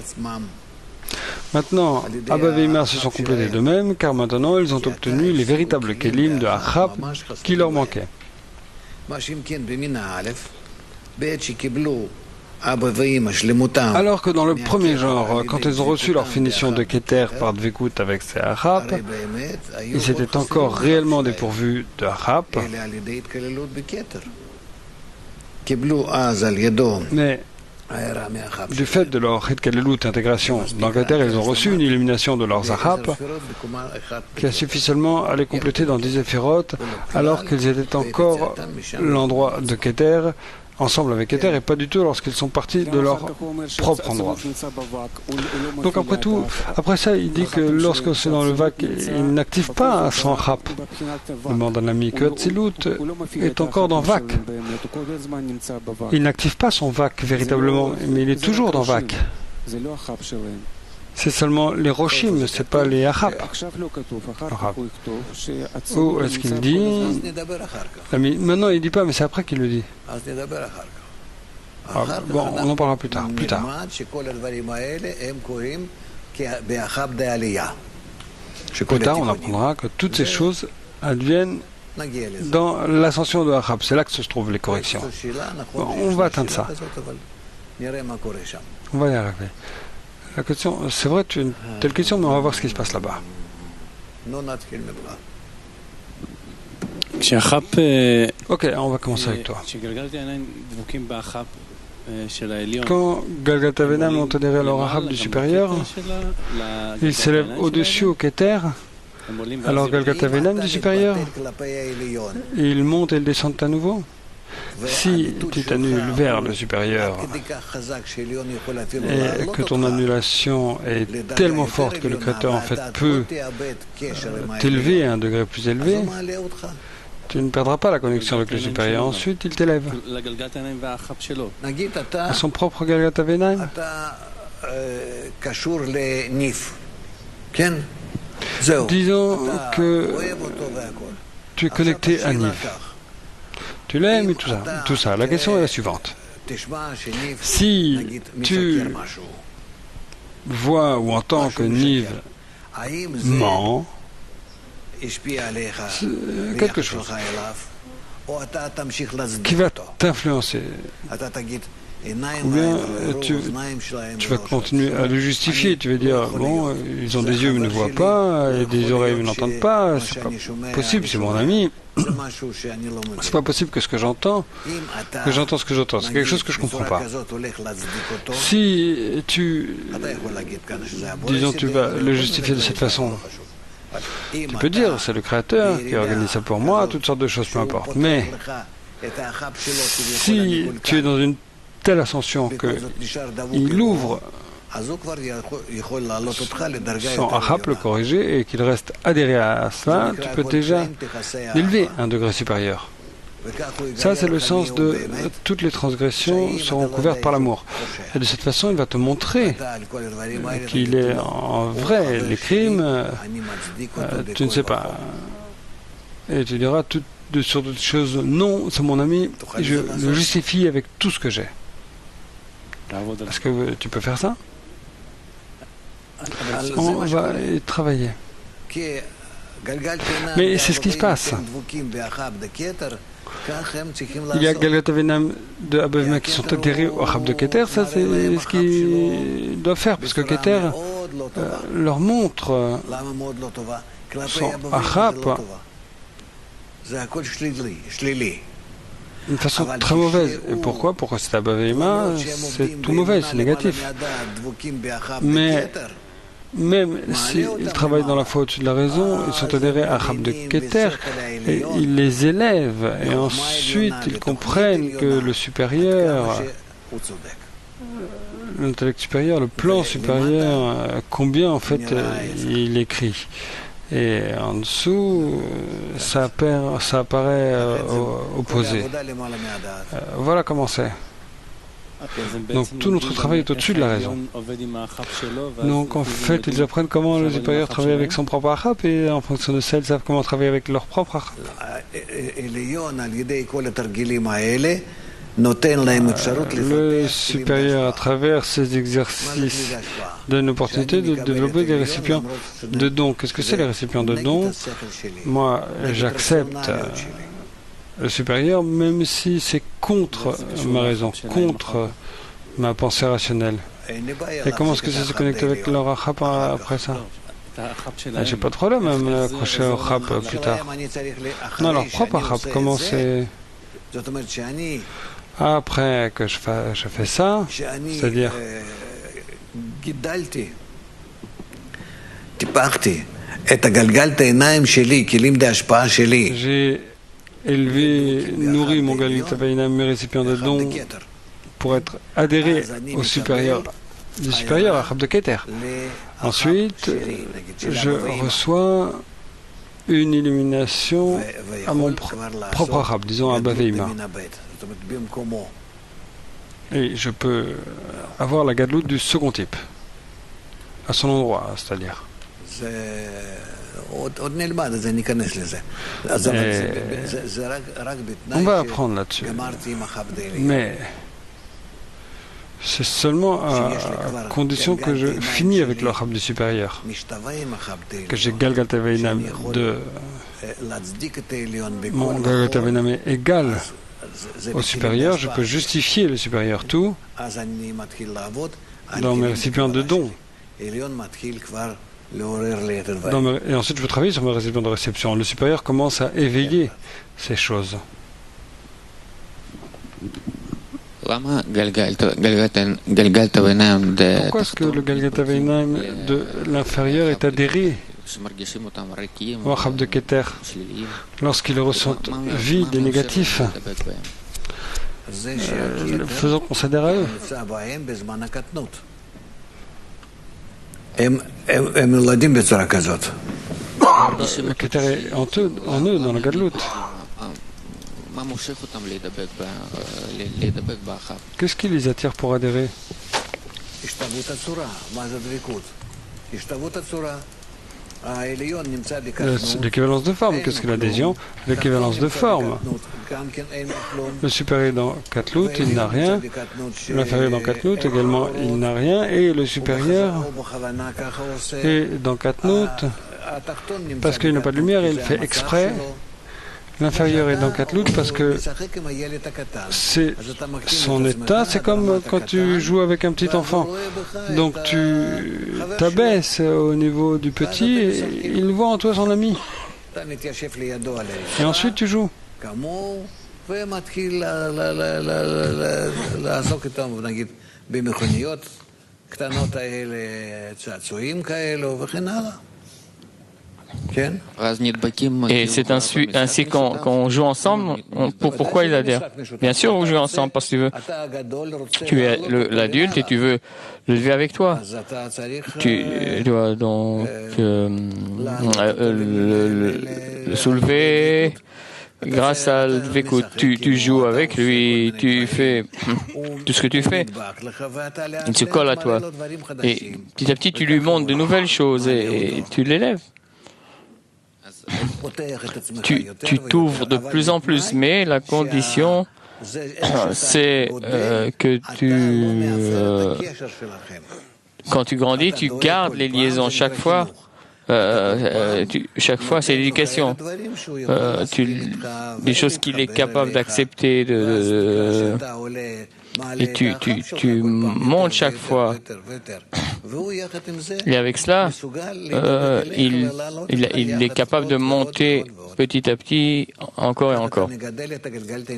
Maintenant, Abba Veima se sont complétés d'eux-mêmes, car maintenant ils ont obtenu les véritables Kélim de Achab qui leur manquaient. Alors que dans le premier genre, quand ils ont reçu leur finition de Keter par Dvekut avec ses Achab, ils étaient encore réellement dépourvus de Achab. Mais du fait de leur Hitkalelut intégration dans Keter, ils ont reçu une illumination de leurs Achab qui a suffi seulement à les compléter dans 10 séphirotes, alors qu'ils étaient encore l'endroit de Keter, ensemble avec Keter, et pas du tout lorsqu'ils sont partis de leur propre endroit. Donc après ça, il dit que lorsque c'est dans le Vak, il n'active pas son Achab. Demande un ami que Hatzilut est encore dans Vak. Il n'active pas son Vak véritablement, mais il est toujours dans Vak. C'est seulement les Roshim, c'est pas les Achab. Ou est-ce qu'il dit? Maintenant il dit pas, mais c'est après qu'il le dit. Bon, on en parlera plus tard. Plus tard, on apprendra que toutes ces choses adviennent dans l'ascension de Achab. C'est là que se trouvent les corrections. Bon, on va atteindre ça. On va y arriver. La question, c'est vrai, tu as une telle question, mais on va voir ce qui se passe là-bas. Ok, on va commencer avec toi. Quand Galgat Aveinam ont adhéré à leur Achab du supérieur, ils s'élèvent au-dessus au Keter, Alors Galgata Veinam du supérieur, ils montent et ils descendent à nouveau. Si tu t'annules vers le supérieur et que ton annulation est tellement forte que le Créateur en fait peut t'élever à un degré plus élevé, tu ne perdras pas la connexion avec le supérieur. Ensuite, il t'élève à son propre Galgata Veinam. Disons que tu es connecté à Nif. Tu l'aimes et tout ça. La question est la suivante. Si tu vois ou entends que Niv ment, c'est quelque chose qui va t'influencer. Ou bien tu vas continuer à le justifier. Tu vas dire, bon, ils ont des yeux mais ne voient pas, et des oreilles mais n'entendent pas, c'est pas possible, c'est mon ami. C'est pas possible que ce que j'entends ce que j'entends. C'est quelque chose que je comprends pas. Si tu, disons, tu vas le justifier de cette façon, tu peux dire, c'est le Créateur qui organise ça pour moi, toutes sortes de choses, peu importe. Mais si tu es dans une telle ascension qu'il ouvre son Ahab, le corriger, et qu'il reste adhéré à cela, tu peux déjà l'élever à un degré supérieur. Ça, c'est le sens de toutes les transgressions seront couvertes par l'amour. Et de cette façon, il va te montrer qu'il est en vrai les crimes, tu ne sais pas. Et tu diras sur d'autres choses, non, c'est mon ami, je le justifie avec tout ce que j'ai. Est-ce que tu peux faire ça? On va y travailler. Mais c'est ce qui se passe. Il y a Galgata Veinam de Abba Vima qui sont adhérés au Ahab de Keter. Ça, c'est ce qu'ils doivent faire, parce que Keter leur montre son Ahab d'une façon très mauvaise. Et pourquoi? Pourquoi c'est Abba Vima? C'est tout mauvais, c'est négatif. Mais même s'ils travaillent dans la foi au-dessus de la raison, ils sont adhérés à Ahab de Keter et ils les élèvent. Et ensuite, ils comprennent que le supérieur, l'intellect supérieur, le plan supérieur, combien en fait il écrit. Et en dessous, ça apparaît opposé. Voilà comment c'est. Donc tout notre travail est au-dessus de la raison. Donc en fait, ils apprennent comment le supérieur travaille avec son propre Ahab, et en fonction de ça, ils savent comment travailler avec leur propre Ahab. Le supérieur, à travers ces exercices, donne une opportunité de développer des récipients de dons. Qu'est-ce que c'est les récipients de dons? Moi, j'accepte le supérieur, même si c'est contre ma raison, contre ma pensée rationnelle. Et comment est-ce que ça se connecte avec leur Ahab après ça? J'ai pas de problème à me accrocher au Ahab plus tard. Non, leur propre Ahab, comment c'est? Après que je fais ça, c'est-à-dire j'ai élevé, nourri mon Galgata Veinam, mes récipients de dons, pour être adhéré au supérieur, du supérieur, Ahab de Keter. Ensuite, je reçois une illumination à mon propre Ahab, disons à Abba Vima. Et je peux avoir la gadlout du second type, à son endroit, c'est-à-dire. On va apprendre là-dessus. Mais c'est seulement à condition que je finis avec le Ahab du supérieur, que j'ai Galgata Veinam de mon Galgata Veinam est égal au supérieur, je peux justifier le supérieur tout dans mes récipients de dons. Et ensuite, je veux travailler sur mes récipients de réception. Le supérieur commence à éveiller ces choses. Pourquoi est-ce que le Galgata Veinam de l'inférieur est adhéré שמרגישים אותם ריקים, Wahab de Keter, שליליים. lorsqu'ils ressentent vide et négatif, להידבק בהם. זה שהכתר faisons considérer à eux. נמצא בהם בזמן הקטנות. הם נולדים בצורה כזאת. Le Keter est en eux, dans la Gadlut. מה מושך אותם להידבק באחר? Qu'est-ce qui les attire pour adhérer? השתוות הצורה, מה זה דבקות? השתוות הצורה. העליון נמצא בקטנות. L'équivalence de forme, qu'est-ce que l'adhésion? L'équivalence de forme. גם כן אין כלום. Le supérieur dans Katlout, il n'a rien. L'inférieur dans Katnout, également, il n'a rien. Et le supérieur est dans Katnout, parce qu'il n'a pas de lumière, il fait exprès. L'inférieur est dans Katlout parce que c'est son état, c'est comme quand tu joues avec un petit enfant. Donc tu t'abaisses au niveau du petit et il voit en toi son ami. Et ensuite tu joues. ומתחיל לעסוק איתם, נגיד, במכוניות קטנות האלה, צעצועים כאלו וכן הלאה. כן? Et c'est ainsi qu'on joue ensemble. Pourquoi ils adhèrent? Bien sûr, vous jouez ensemble parce que tu es l'adulte et tu veux le lever avec toi. Tu dois donc le soulever grâce à l'écoute. Tu joues avec lui, tu fais tout ce que tu fais. Il se colle à toi. Et petit à petit, tu lui montres de nouvelles choses et tu l'élèves. Tu t'ouvres de plus en plus, mais la condition, c'est que quand tu grandis, tu gardes les liaisons chaque fois. Chaque fois, c'est l'éducation. Des choses qu'il est capable d'accepter, et tu montes chaque fois. Et avec cela, il est capable de monter petit à petit, encore et encore.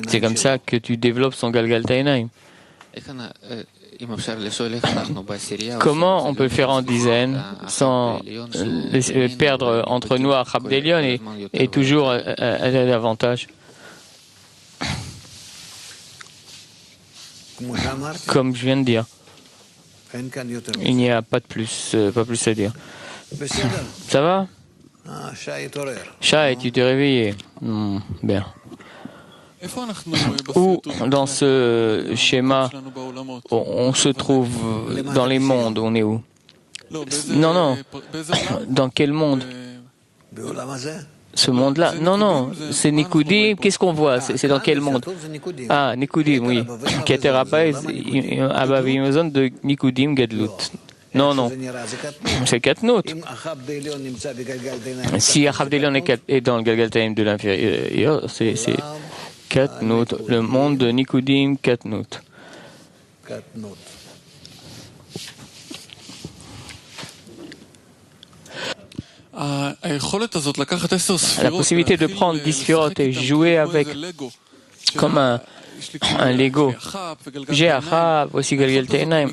C'est comme ça que tu développes son Galgaltainaim. Comment on peut le faire en dizaines sans perdre entre nous à Chabdelion et toujours aller davantage? Comme je viens de dire, il n'y a pas plus à dire. Ça va? Shai, tu t'es réveillé? Bien. Où, dans ce schéma, on se trouve dans les mondes? On est où? Non. Dans quel monde? Ce monde-là? Non, c'est Nikudim. Qu'est-ce qu'on voit? C'est dans quel monde? Ah, Nikudim, oui. Keter Abba Vimazon de Nikudim Gadlut. Non. C'est Katnout. Si Chabdelion est dans le Galgaltaim de l'inférieur, c'est Katnout, le monde de Nikudim Katnout. La possibilité de prendre 10 sphirotes et jouer avec comme un Lego. J'ai Achab, aussi Galgaltainaim.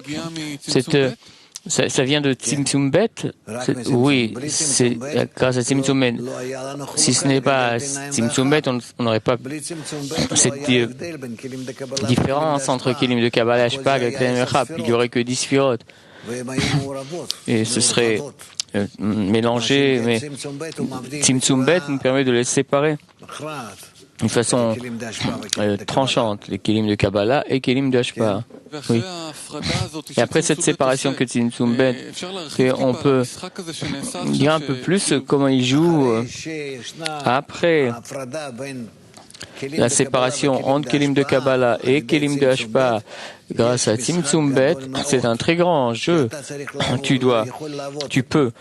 Ça vient de Tzimtzum Bet? Oui, c'est grâce à Tzimtzum Bet. Si ce n'est pas Tzimtzum Bet, on n'aurait pas cette différence entre Kelim de Kabbalah, Ashpag et Kelim Echab. Il n'y aurait que 10 sphirotes. Et ce serait mélangé, mais Tzimtzum Bet nous permet de les séparer d'une façon tranchante, les Kelim de Kabbalah et Kelim de Ashpag. Oui. Et après cette séparation que Tzimtzum Bet, on peut dire un peu plus comment il joue après la séparation entre Kelim de Kabbalah et Kelim de Ashpag. Grâce à Tzimtzum Bet, c'est un très grand jeu. Tu peux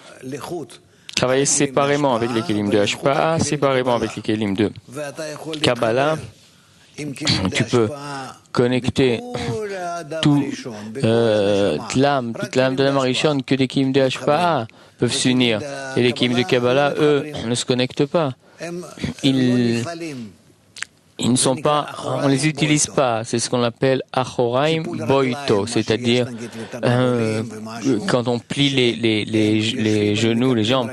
travailler séparément avec les Kelim de Ashpag, séparément avec les Kelim de Kabbalah. Tu peux connecter toute l'âme de la Marishon que les Kelim de Ashpag peuvent s'unir. Et les Kelim de Kabbalah, eux, ne se connectent pas. Ils ils ne sont pas, on les utilise pas. C'est ce qu'on appelle achoraim boito, c'est-à-dire quand on plie les genoux, les jambes,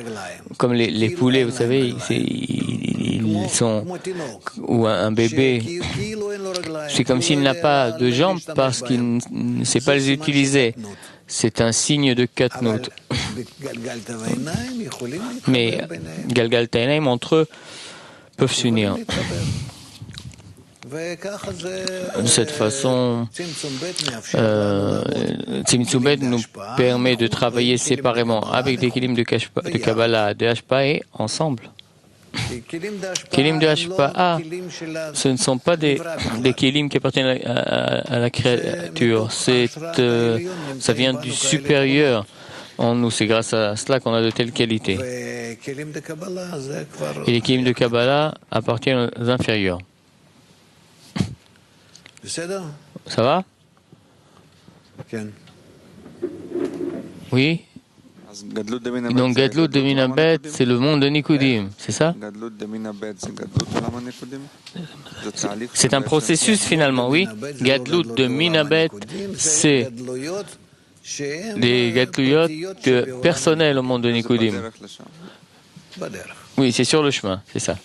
comme les poulets, vous savez, ils sont, ou un bébé, c'est comme s'il n'a pas de jambes parce qu'il ne sait pas les utiliser. C'est un signe de katnout. Mais Galgalta Einaim, entre eux, peuvent s'unir. De cette façon, Tzimtzum Bet nous permet de travailler séparément avec des kelim de Kabbalah, de Hashpa et ensemble. Kelim de Hashpa, ce ne sont pas des kelim qui appartiennent à la créature. Ça vient du supérieur en nous. C'est grâce à cela qu'on a de telles qualités. Et les kelim de Kabbalah appartiennent aux inférieurs. Ça va? Oui. Donc Gadlut de Minabet, c'est le monde de Nikudim, c'est ça? C'est un processus finalement, oui. Gadlut de Minabet, c'est des Gadluyot personnels au monde de Nikudim. Oui, c'est sur le chemin, c'est ça.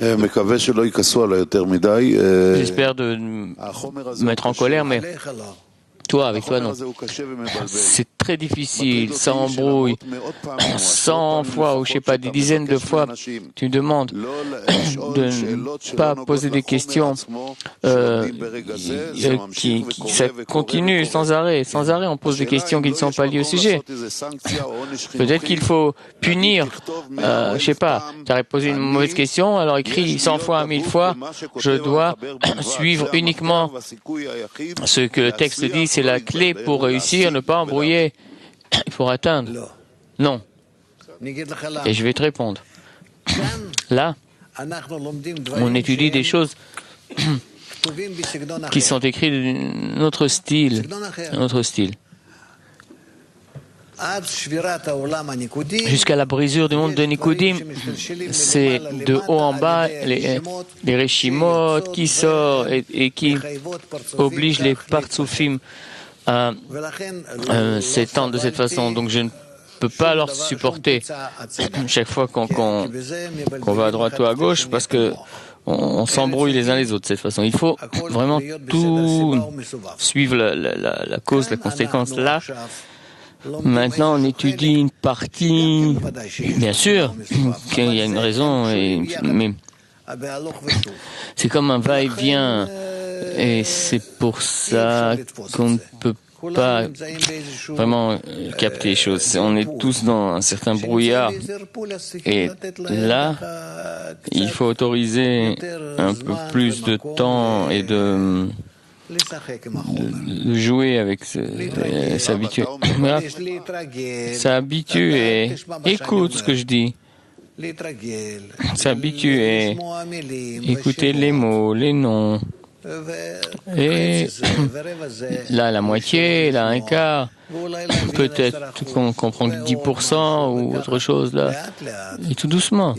J'espère de me mettre en colère, mais toi, avec toi, non. C'est très difficile, ça embrouille. 100 fois, ou je ne sais pas, des dizaines de fois, tu me demandes de ne pas poser des questions ça continue sans arrêt. Sans arrêt, on pose des questions qui ne sont pas liées au sujet. Peut-être qu'il faut punir, je ne sais pas, tu as posé une mauvaise question, alors écris 100 fois, 1000 fois, je dois suivre uniquement ce que le texte dit, c'est la clé pour réussir, ne pas embrouiller, pour atteindre. Non. Et je vais te répondre. Là, on étudie des choses qui sont écrites d'un autre style. Jusqu'à la brisure du monde de Nikudim, c'est de haut en bas les Reshimot qui sortent et qui obligent les Partsoufim à s'étendre de cette façon. Donc je ne peux pas leur supporter chaque fois qu'on va à droite ou à gauche parce que on s'embrouille les uns les autres de cette façon. Il faut vraiment tout suivre la cause, la conséquence là. Maintenant, on étudie une partie, bien sûr, qu'il y a une raison, mais c'est comme un va-et-vient, et c'est pour ça qu'on ne peut pas vraiment capter les choses. On est tous dans un certain brouillard, et là, il faut autoriser un peu plus de temps et de jouer avec s'habituer. S'habitue et écoute ce que je dis. S'habitue et écouter les mots, les noms. Et là, la moitié, là, un quart. Peut-être qu'on comprend que 10% ou autre chose là. Et tout doucement.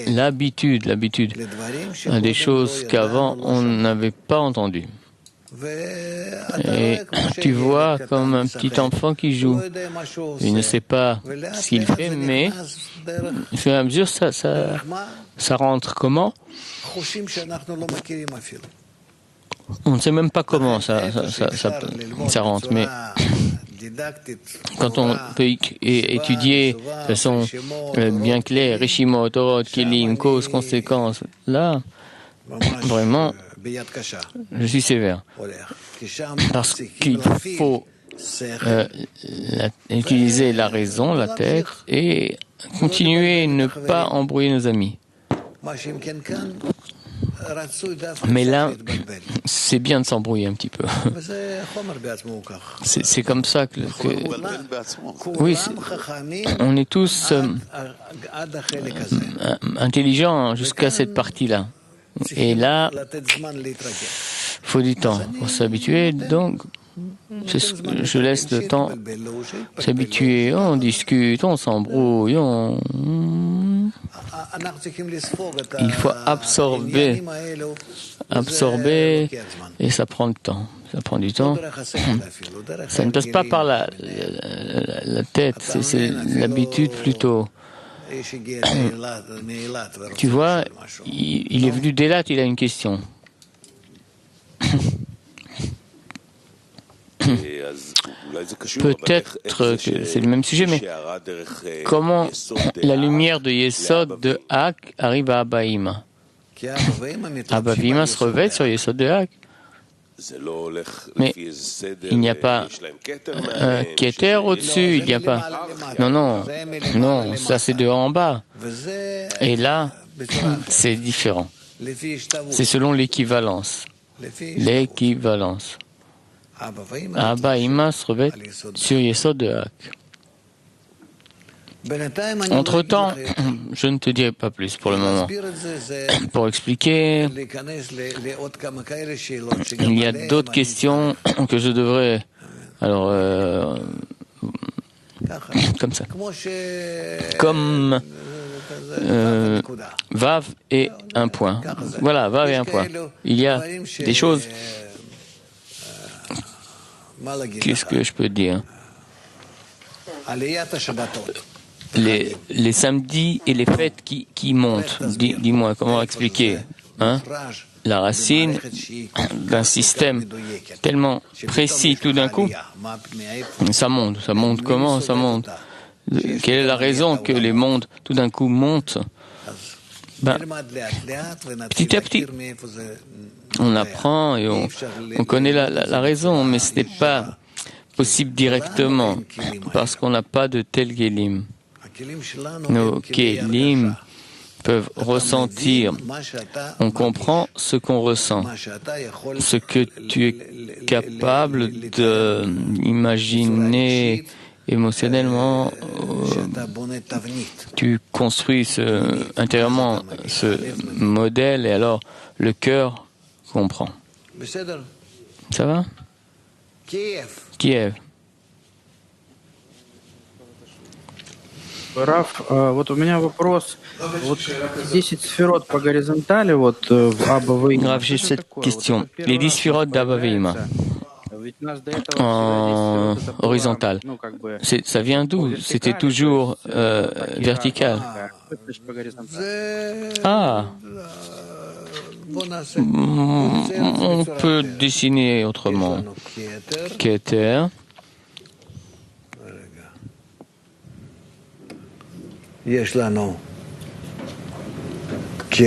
L'habitude à des choses qu'avant on n'avait pas entendues. Et tu vois comme un petit enfant qui joue. Il ne sait pas ce qu'il fait, mais au fur et à mesure, ça rentre comment? On ne sait même pas comment ça rentre, mais quand on peut étudier de façon bien claire, Reshimot, Torot, Kelim, cause, conséquence, là, vraiment, je suis sévère. Parce qu'il faut utiliser la raison, la tête, et continuer, ne pas embrouiller nos amis. Mais là, c'est bien de s'embrouiller un petit peu. C'est comme ça que oui, on est tous intelligents jusqu'à cette partie-là. Et là, il faut du temps pour s'habituer. Donc, Je laisse le temps s'habituer. On discute, on s'embrouille, il faut absorber, et ça prend du temps. Ça prend du temps. Ça ne passe pas par la tête, c'est l'habitude plutôt. Tu vois, il est venu d'Eilat, il a une question. Peut-être que c'est le même sujet, mais comment la lumière de Yesod de Hak arrive à Abba Ima? Abba Ima se revêt sur Yesod de Hak. Mais il n'y a pas un Keter au-dessus, il n'y a pas. Non, ça c'est de haut en bas. Et là, c'est différent. C'est selon l'équivalence. Abba Ima se revêt sur Yesod de Hak. Entre-temps, je ne te dirai pas plus pour le moment. Pour expliquer, il y a d'autres questions que je devrais... Alors, comme ça. Comme Vav et un point. Voilà, Vav et un point. Il y a des choses... Qu'est-ce que je peux dire? Les samedis et les fêtes qui montent. Dis-moi, comment expliquer, hein? La racine d'un système tellement précis tout d'un coup, ça monte. Comment ça monte? Quelle est la raison que les mondes tout d'un coup montent? Petit à petit, on apprend et on connaît la raison, mais ce n'est pas possible directement parce qu'on n'a pas de tel Kélim. Nos Kélim peuvent ressentir. On comprend ce qu'on ressent, ce que tu es capable d'imaginer émotionnellement. Tu construis intérieurement ce modèle et alors le cœur comprend. Ça va? Kiev. Раф, вот у меня вопрос. Вот 10 сферот по горизонтали, вот в Абба Вейма. Rav, j'ai cette question. Les 10 sphirotes d'Abba Veima en horizontal, ça vient d'où? C'était toujours vertical. Ah, on peut dessiner autrement. Keter.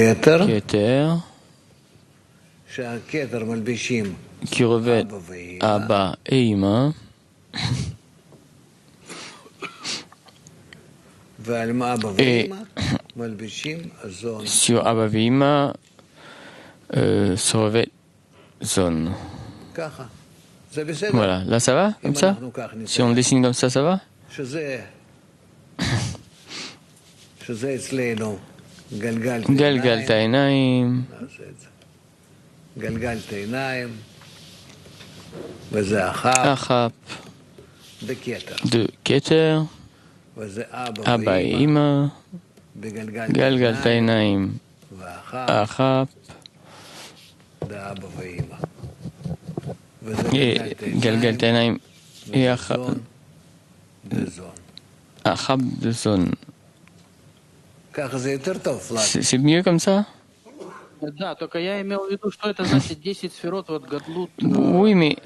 Keter. Qui revêt Abba et Ima. Et sur Abba et Ima se revêt Zon. Voilà, là ça va comme ça? Si on le dessine comme ça va? Galgal Tainaim. Achap de Keter, Abba et Ima, Galgal Tainaim, Achap, et Galgal Tainaim et Achap de Zon. C'est mieux comme ça? Oui, mais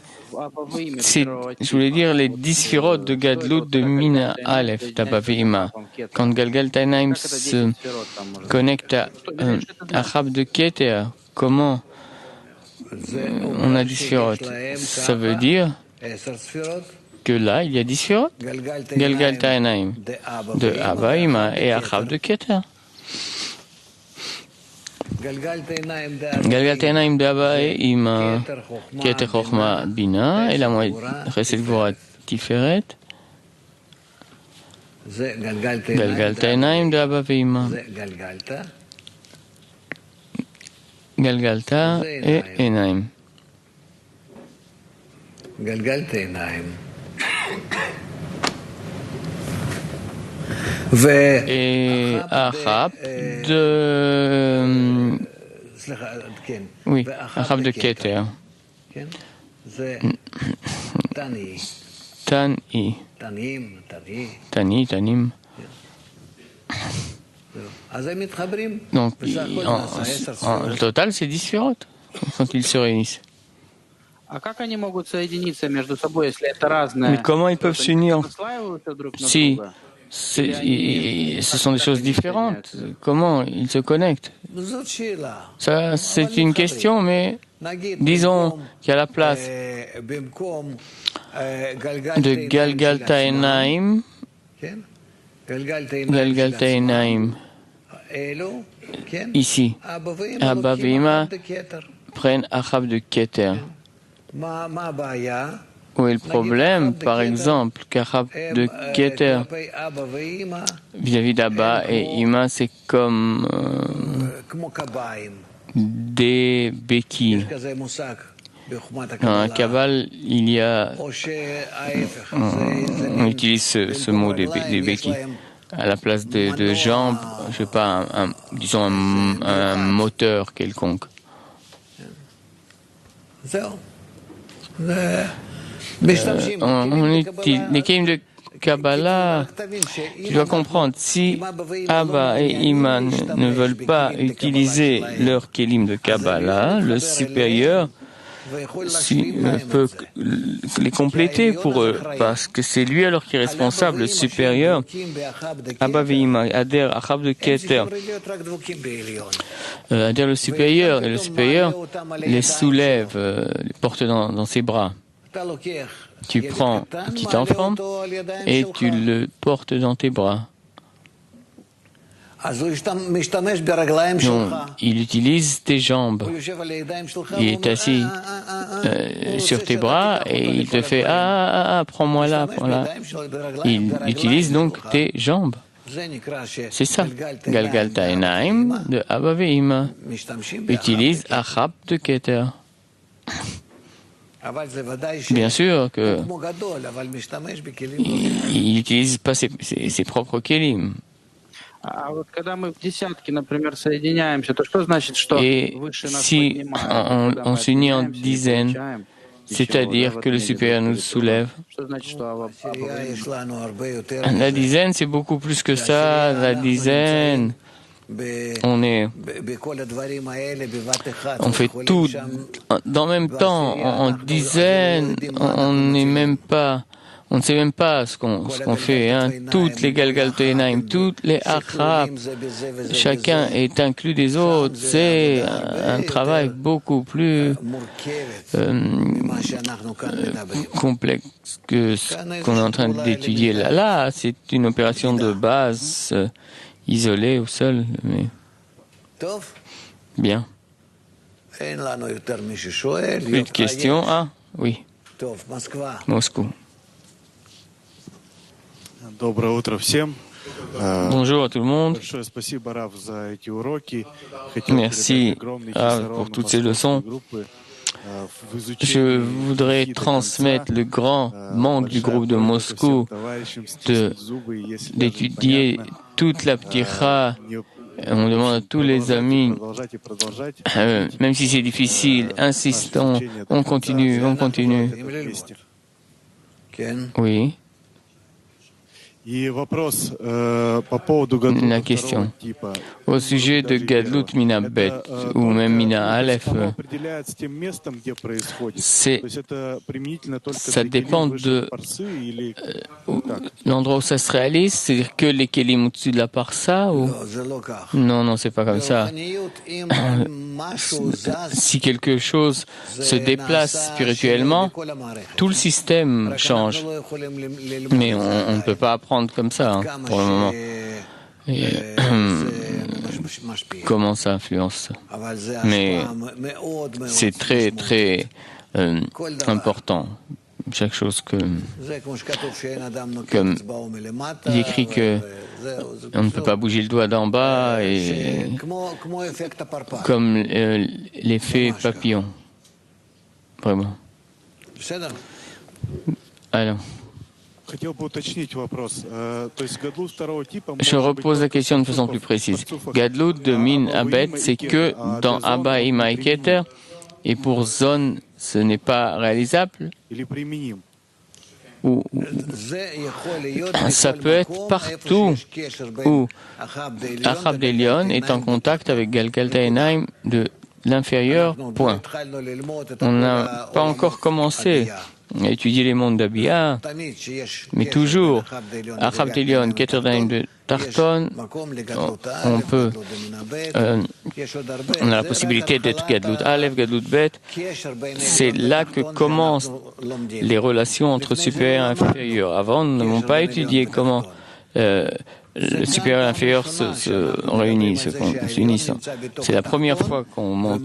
je voulais dire les 10 sphirotes de Gadlut de Mina Aleph d'Abba Veima. Quand Galgal Tainaim se connecte à Achab de Keter, comment on a 10 sphirotes? Ça veut dire que là, il y a 10 sphirotes. Galgal Tainaim de Abba Veima et Achab de Keter. Galgal Tainaim de Abba et Ima, Keter Chochma Bina, et la moitié Chesed Gvura Tiferet. Galgal Tainaim de Abba et Ima. Galgalta et Enaim. גלגלת עיניים. Et Ahab de... סליחה, כן. Oui, Ahab de Keter. כן? זה תני. Tani. תניים, תני. Tani, Tanim. אז הם מתחברים. Donc, בסך הכל נעשה 10 en ספירות. total, c'est 10 sphirotes quand ils se réunissent. А как они могут соединиться между собой, если это разные? Mais comment ils peuvent s'unir Наслаиваются друг на si друга? ce sont des choses différentes? Comment ils se connectent? זאת שאלה. Ça, c'est une question, mais נגיד, disons qu'à la place במקום de Galgalta Enaim, כן? גלגלת Enaim, אלו, כן? ici, אבא Abba ואמא ואמא לוקחים בכתר. prennent Ahab de Keter. מה הבעיה? Où est le problème, par exemple, qu'Ahab de Keter כלפי אבא ואמא, vis-à-vis d'Abba et Ima, c'est comme כמו קביים. des béquilles. יש כזה מושג בחוכמת Dans la הקבלה. Kabbale, il y a, או שההפך, זה on utilise ce mot des béquilles. À la place de jambes, je sais pas, disons un moteur quelconque. זהו. משתמשים Les Kelim de Kabbalah, tu dois comprendre, si Abba et Ima ne veulent pas utiliser leur Kelim de Kabbalah, le supérieur peut les compléter pour eux, parce que c'est lui alors qui est responsable, le supérieur. Abba et Ima adhèrent à Ahab de Keter, adhèrent le supérieur, et le supérieur les soulève, les porte dans ses bras. Tu prends un petit enfant et tu le portes dans tes bras. Donc, il utilise tes jambes. Il est assis sur tes bras et il te fait prends-moi là, prends-là. Il utilise donc tes jambes. C'est ça. Galgalta Enaim de Abba ve'Ima utilise Ahab de Keter. Bien sûr que il n'utilise pas ses propres kelim. А вот когда мы в десятки, например, соединяемся, то что значит, что Et выше нас si поднимает? on s'unit en dizaines, c'est-à-dire que le supérieur nous soulève. Что значит, что La dizaine, c'est beaucoup plus que ça. La dizaine, on fait tout dans le même temps, en dizaines, on n'est même pas. On ne sait même pas ce qu'on fait. Hein. Toutes les Galgalta Enaim, toutes les Ahab, chacun est inclus des autres. C'est un travail beaucoup plus complexe que ce qu'on est en train d'étudier là. Là, c'est une opération de base isolée au sol. Mais... Bien. Plus de questions? Ah, oui. Moscou. Bonjour à tout le monde. Merci pour toutes ces leçons. Je voudrais transmettre le grand manque du groupe de Moscou d'étudier toute la pticha. On demande à tous les amis, même si c'est difficile, insistons, on continue. Oui. La question au sujet de Gadlut Mina Bet ou même Mina Aleph, ça dépend de l'endroit où ça se réalise, c'est-à-dire que les Kelim au-dessus de la Parsa ou non, c'est pas comme ça. Si quelque chose se déplace spirituellement, tout le système change. Mais on ne peut pas apprendre comme ça pour le moment. Et, comment ça influence? Mais c'est très très important. Chaque chose comme il écrit que on ne peut pas bouger le doigt d'en bas et comme l'effet papillon. Vraiment. Alors, je repose la question de façon plus précise. Gadlut de Min Abed, c'est que dans Abba Ima Keter, et pour Zon, ce n'est pas réalisable? Ou ça peut être partout où Achab d'Elion est en contact avec Galgalta Enaim de l'inférieur, point. On n'a pas encore commencé à étudier les mondes d'Abia, mais toujours, Achab d'Elion, Keter d'Enaim de Tarton, on a la possibilité d'être Gadlut Aleph, Gadlut Bet. C'est là que commencent les relations entre supérieur et inférieur. Avant, nous n'avons pas étudié comment le supérieur et l'inférieur se réunissent, s'unissent. C'est la première fois qu'on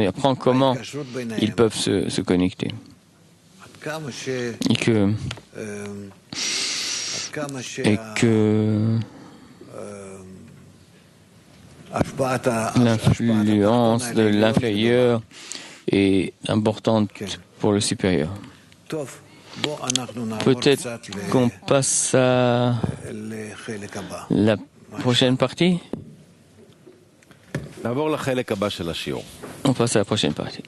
apprend comment ils peuvent se connecter. Et que l'influence de l'inférieur est importante pour le supérieur. Peut-être qu'on passe à la prochaine partie. נעבור לחלק הבא של השיעור. On passe à la prochaine partie.